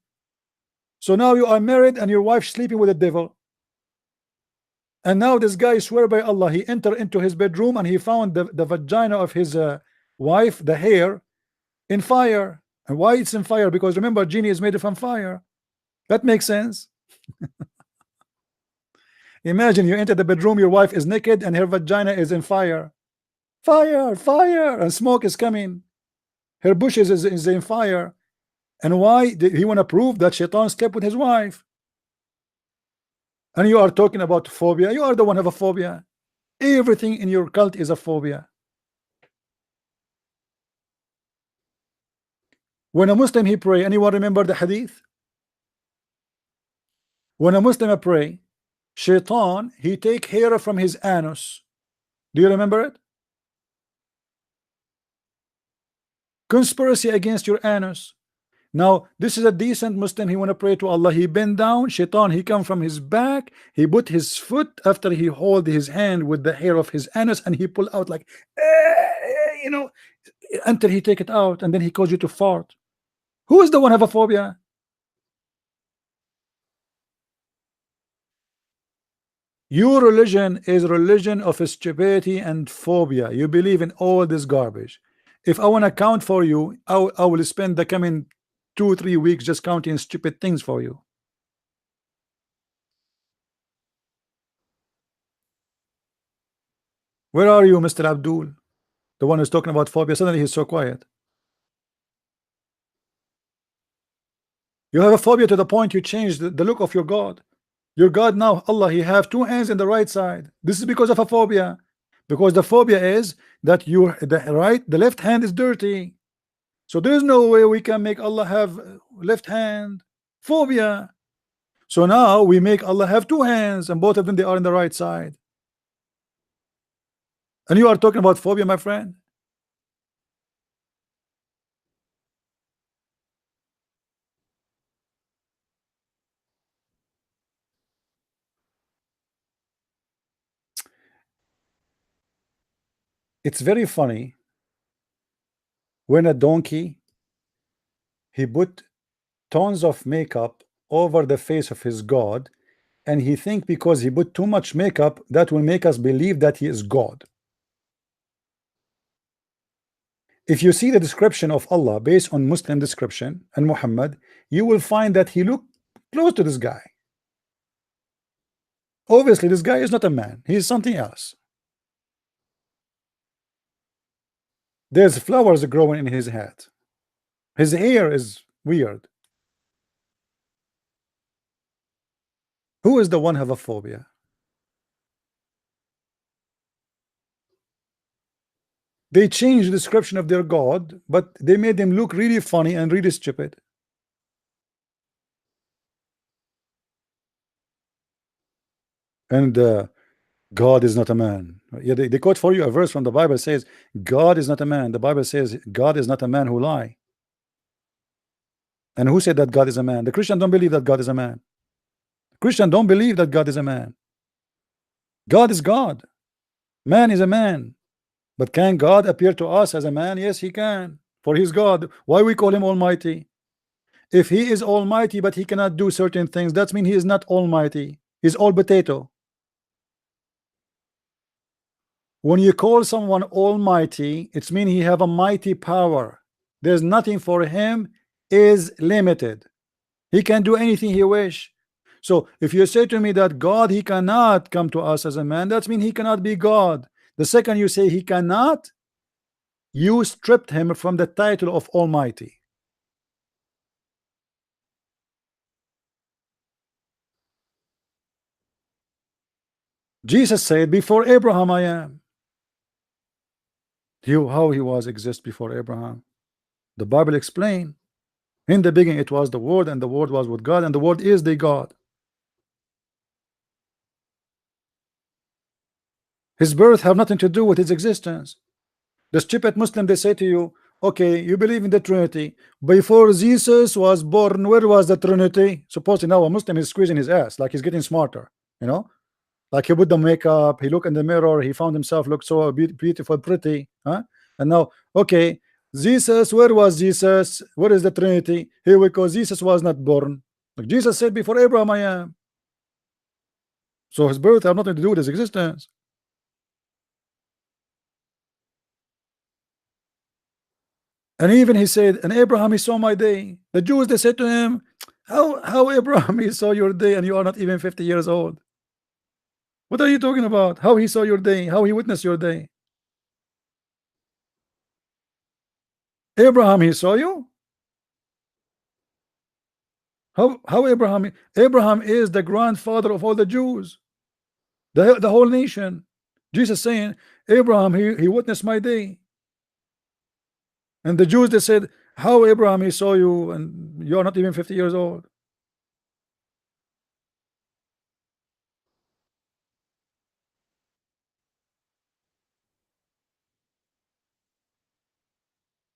So now you are married and your wife sleeping with the devil. And now this guy swear by Allah, he entered into his bedroom and he found the vagina of his wife, the hair, in fire. And why it's in fire? Because remember, genie is made from fire. That makes sense. Imagine you enter the bedroom, your wife is naked and her vagina is in fire. Fire, fire, and smoke is coming. Her bushes is in fire. And why did he want to prove that shaitan slept with his wife? And you are talking about phobia. You are the one who have a phobia. Everything in your cult is a phobia. When a Muslim he pray, anyone remember the hadith? When a Muslim pray, Shaitan he take hair from his anus. Do you remember it? Conspiracy against your anus. Now this is a decent Muslim, he want to pray to Allah, he bend down, Shaitan he come from his back, he put his foot after he hold his hand with the hair of his anus and he pull out like you know, until he take it out, and then he calls you to fart. Who is the one have a phobia? Your religion is religion of stupidity and phobia. You believe in all this garbage. If I want to count for you, I will spend the coming 2-3 weeks just counting stupid things for you. Where are you, Mr. Abdul? The one who's talking about phobia. Suddenly he's so quiet. You have a phobia to the point you change the look of your God. Your God now, Allah, he have 2 hands in the right side. This is because of a phobia. Because the phobia is that the left hand is dirty. So there's no way we can make Allah have left hand. Phobia. So now we make Allah have 2 hands and both of them they are in the right side. And you are talking about phobia, my friend? It's very funny when a donkey he put tons of makeup over the face of his God, and he think because he put too much makeup that will make us believe that he is God. If you see the description of Allah based on Muslim description and Muhammad, you will find that he looked close to this guy. Obviously this guy is not a man, he is something else. There's flowers growing in his head. His hair is weird. Who is the one have a phobia? They changed the description of their God, but they made him look really funny and really stupid. And God is not a man. Yeah, they quote for you a verse from the Bible says God is not a man. The Bible says God is not a man who lie. And who said that God is a man? The Christian don't believe that God is a man. Christian don't believe that God is a man. God is God. Man is a man. But can God appear to us as a man? Yes, he can. For he's God. Why we call him Almighty? If he is Almighty but he cannot do certain things, that means he is not Almighty. He's all potato. When you call someone Almighty, it's mean he have a mighty power. There's nothing for him is limited. He can do anything he wish. So if you say to me that God he cannot come to us as a man, that means he cannot be God. The second you say he cannot, you stripped him from the title of Almighty. Jesus said, before Abraham I am. How he was exist before Abraham? The Bible explain. In the beginning it was the Word, and the Word was with God, and the Word is the God. His birth have nothing to do with his existence. The stupid Muslim, they say to you, okay, you believe in the Trinity. Before Jesus was born, where was the Trinity? Supposedly now a Muslim is squeezing his ass, like he's getting smarter, you know? Like he put the makeup, he looked in the mirror, he found himself look so beautiful, pretty, huh? And now, okay, Jesus, where was Jesus? Where is the Trinity? Here we go, Jesus was not born. Like Jesus said, before Abraham I am. So his birth have nothing to do with his existence. And even he said, and Abraham he saw my day. The Jews they said to him, how Abraham he saw your day and you are not even 50 years old? What are you talking about? How he saw your day? How he witnessed your day? Abraham he saw you? How Abraham? Abraham is the grandfather of all the Jews, the whole nation. Jesus saying, Abraham he witnessed my day. And the Jews they said, How Abraham he saw you and you're not even 50 years old?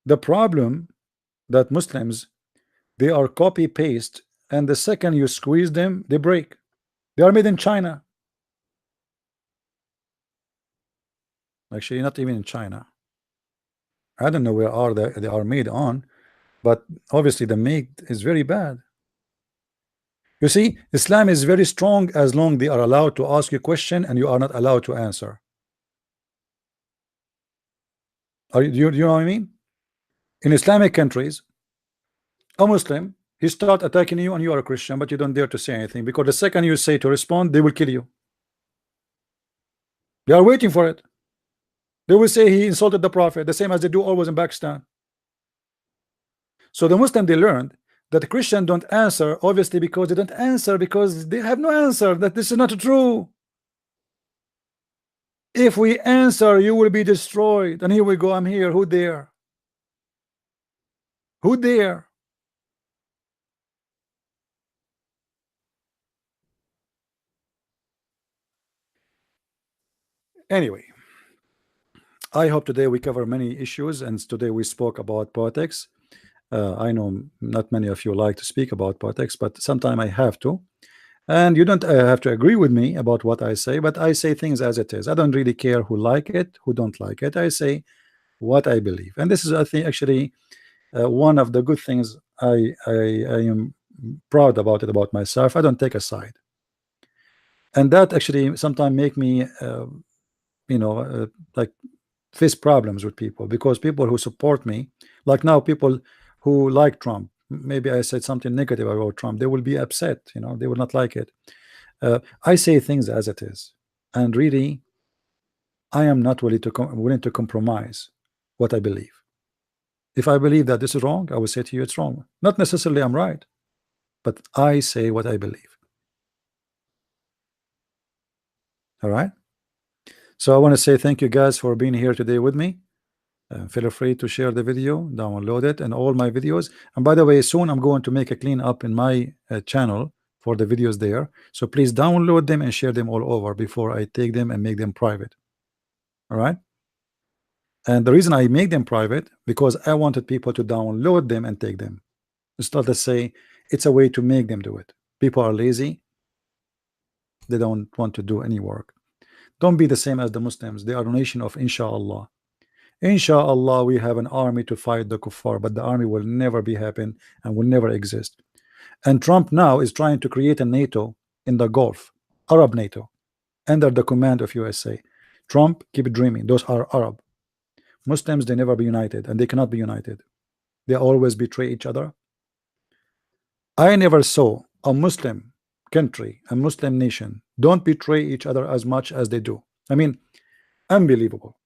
The problem that Muslims, they are copy paste, and the second you squeeze them, they break. They are made in China. Actually, not even in China. I don't know where are they are made on, but obviously the make is very bad. You see, Islam is very strong as long they are allowed to ask you a question and you are not allowed to answer. You know what I mean? In Islamic countries, a Muslim, he start attacking you and you are a Christian, but you don't dare to say anything because the second you say to respond, they will kill you. They are waiting for it. They will say he insulted the Prophet, the same as they do always in Pakistan. So the Muslim, they learned that the Christian don't answer, obviously because they don't answer because they have no answer, that this is not true. If we answer, you will be destroyed. And here we go, I'm here, who dare? Who dare? Anyway, I hope today we cover many issues, and today we spoke about politics. I know not many of you like to speak about politics, but sometimes I have to. And you don't have to agree with me about what I say, but I say things as it is. I don't really care who like it, who don't like it. I say what I believe, and this is, I think, actually one of the good things I am proud about it about myself. I don't take a side, and that actually sometimes make me, you know, like face problems with people, because people who support me, like now people who like Trump, maybe I said something negative about Trump, they will be upset, you know, they will not like it. I say things as it is, and really I am not willing to compromise what I believe. If I believe that this is wrong, I will say to you it's wrong. Not necessarily I'm right, but I say what I believe. All right. So I want to say thank you guys for being here today with me. Feel free to share the video, download it, and all my videos. And by the way, soon I'm going to make a clean up in my channel for the videos there. So please download them and share them all over before I take them and make them private. All right. And the reason I make them private, because I wanted people to download them and take them. It's not to say it's a way to make them do it. People are lazy. They don't want to do any work. Don't be the same as the Muslims. They are a nation of inshallah. Inshallah, we have an army to fight the kuffar, but the army will never be happen and will never exist. And Trump now is trying to create a NATO in the Gulf, Arab NATO, under the command of USA. Trump, keep dreaming. Those are Arab. Muslims, they never be united, and they cannot be united. They always betray each other. I never saw a Muslim country, a Muslim nation, don't betray each other as much as they do. I mean, unbelievable.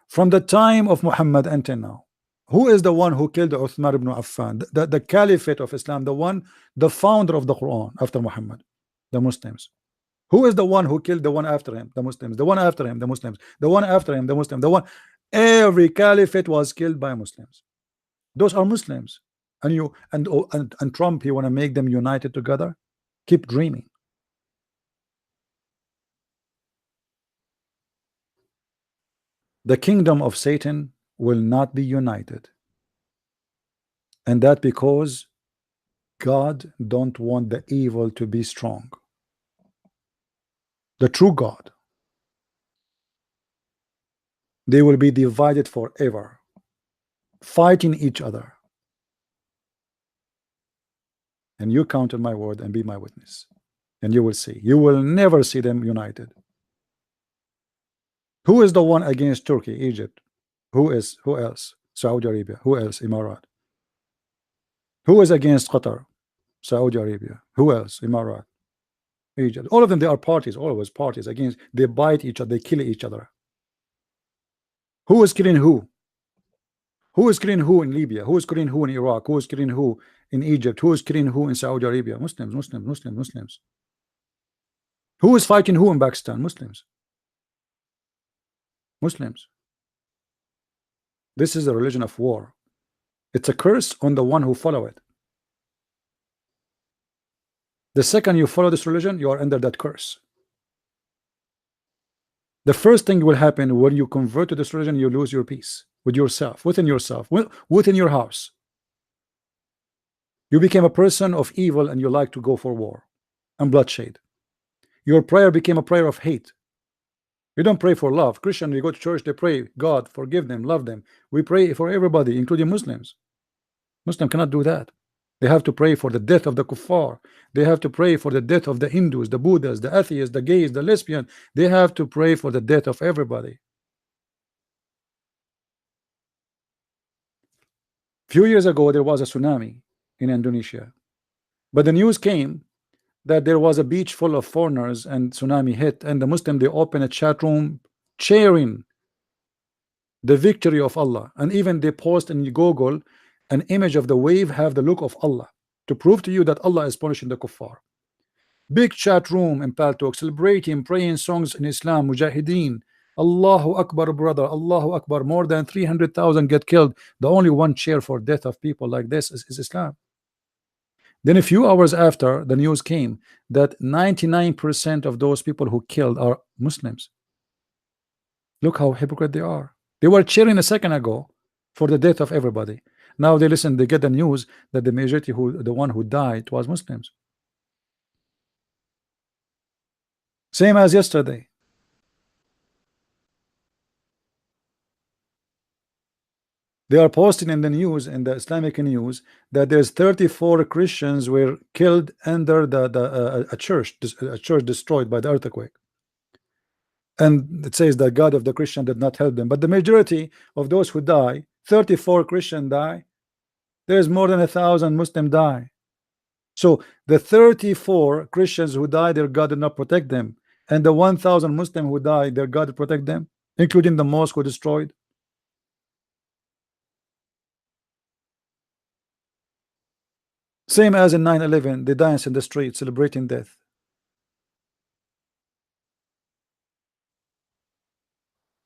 From the time of Muhammad until now, who is the one who killed Uthman ibn Affan, the caliphate of Islam, the founder of the Quran after Muhammad? The Muslims. Who is the one who killed the one after him? The Muslims. The one after him, the Muslims. The one after him, the Muslims. The one, every caliphate was killed by Muslims. Those are Muslims. And you and Trump, he want to make them united together. Keep dreaming. The kingdom of Satan will not be united, and that because God don't want the evil to be strong. The true God, they will be divided forever, fighting each other. And you count on my word and be my witness, and you will see. You will never see them united. Who is the one against Turkey, Egypt? Who else? Saudi Arabia. Who else? Emirat. Who is against Qatar? Saudi Arabia. Who else? Emirat. Egypt. All of them, they are parties, always parties against. They bite each other, they kill each other. Who is killing who? Who is killing who in Libya? Who is killing who in Iraq? Who is killing who in Egypt? Who is killing who in Saudi Arabia? Muslims, Muslims, Muslims, Muslims. Who is fighting who in Pakistan? Muslims. Muslims. This is a religion of war. It's a curse on the one who follow it. The second you follow this religion, you are under that curse. The first thing will happen when you convert to this religion, you lose your peace with yourself, within yourself, within your house. You became a person of evil and you like to go for war and bloodshed. Your prayer became a prayer of hate. You don't pray for love. Christian, you go to church, they pray, God, forgive them, love them. We pray for everybody, including Muslims. Muslim cannot do that. They have to pray for the death of the kuffar. They have to pray for the death of the Hindus, the Buddhas, the atheists, the gays, the lesbian. They have to pray for the death of everybody. Few years ago, there was a tsunami in Indonesia, but the news came that there was a beach full of foreigners and tsunami hit, and the Muslim, they open a chat room cheering the victory of Allah, and even they post in Google an image of the wave have the look of Allah to prove to you that Allah is punishing the kuffar. Big chat room in Paltalk celebrating, praying songs in Islam, Mujahideen, Allahu Akbar, brother, Allahu Akbar. More than 300,000 get killed. The only one cheer for death of people like this is Islam. Then a few hours after, the news came that 99% of those people who killed are Muslims. Look how hypocrite they are. They were cheering a second ago for the death of everybody. Now they listen, they get the news that the majority the one who died was Muslims. Same as yesterday. They are posting in the news, in the Islamic news, that there's 34 Christians were killed under a church destroyed by the earthquake. And it says that God of the Christian did not help them. But the majority of those who die, 34 Christian die, there's more than 1,000 Muslim die. So the 34 Christians who died, their God did not protect them. And the 1,000 Muslim who died, their God did protect them, including the mosque who destroyed. Same as in 9/11, they dance in the street celebrating death.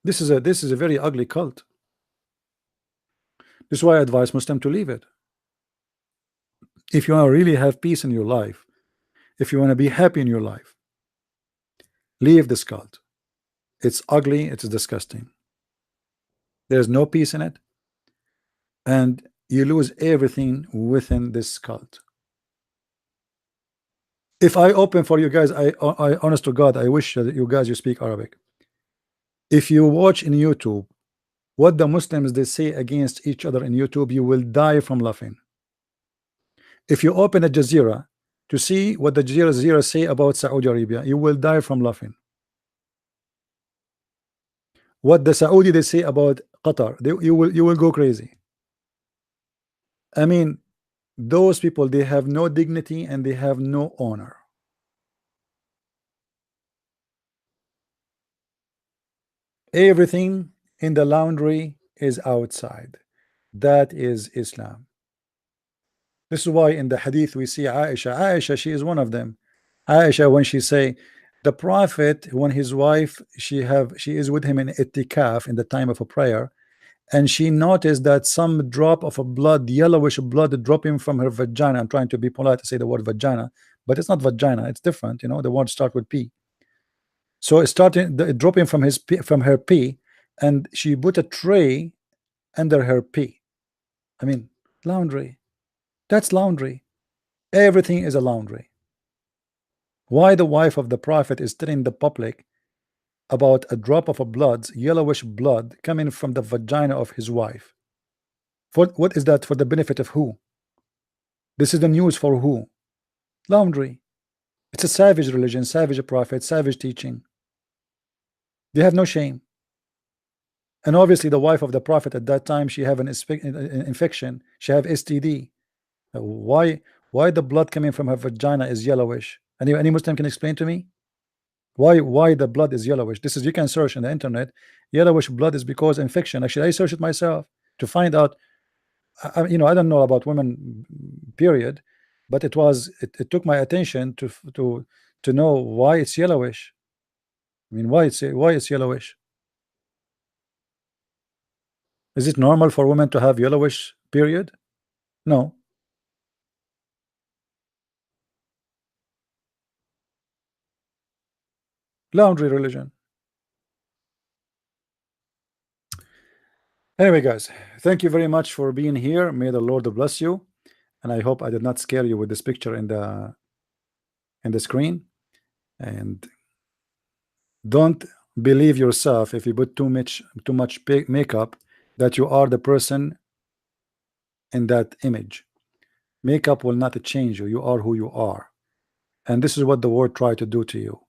This is a very ugly cult. This is why I advise Muslim to leave it. If you want to really have peace in your life, if you want to be happy in your life, leave this cult. It's ugly, it's disgusting. There's no peace in it, and you lose everything within this cult. If I open for you guys, I honest to God, I wish that you guys you speak Arabic. If you watch in YouTube what the Muslims they say against each other in YouTube, you will die from laughing. If you open Al Jazeera to see what the Al Jazeera say about Saudi Arabia, you will die from laughing. What the Saudi they say about Qatar, you will go crazy. I mean, those people, they have no dignity and they have no honor. Everything in the laundry is outside. That is Islam. This is why in the hadith we see Aisha, she is one of them. Aisha, when she say the Prophet, when his wife, she is with him in itikaf in the time of a prayer, and she noticed that some drop of a blood, yellowish blood, dropping from her vagina. I'm trying to be polite to say the word vagina, but it's not vagina, it's different, you know, the word start with P. So it's dropping from her pee, and she put a tray under her pee. I mean, laundry. That's laundry. Everything is a laundry. Why the wife of the Prophet is telling the public about a drop of a blood, yellowish blood coming from the vagina of his wife? For what is that? For the benefit of who? This is the news for who? Laundry. It's a savage religion, savage prophet, savage teaching. They have no shame. And obviously the wife of the Prophet at that time, she have an infection, she have STD. Why the blood coming from her vagina is yellowish? Any Muslim can explain to me why the blood is yellowish? This is, you can search on the internet. Yellowish blood is because infection. Actually, I searched it myself to find out. You know, I don't know about women, period, but it took my attention to know why it's yellowish. I mean, why it's yellowish? Is it normal for women to have yellowish period? No. Laundry religion. Anyway, guys, thank you very much for being here. May the Lord bless you. And I hope I did not scare you with this picture in the screen. And don't believe yourself if you put too much makeup that you are the person in that image. Makeup will not change you. You are who you are. And this is what the world try to do to you.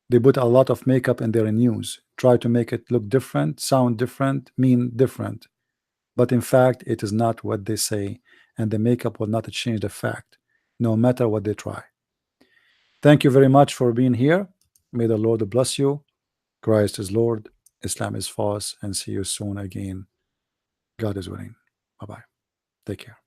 They put a lot of makeup in their news, try to make it look different, sound different, mean different. But in fact, it is not what they say, and the makeup will not change the fact, no matter what they try. Thank you very much for being here. May the Lord bless you. Christ is Lord, Islam is false, and see you soon again. God is willing. Bye bye. Take care.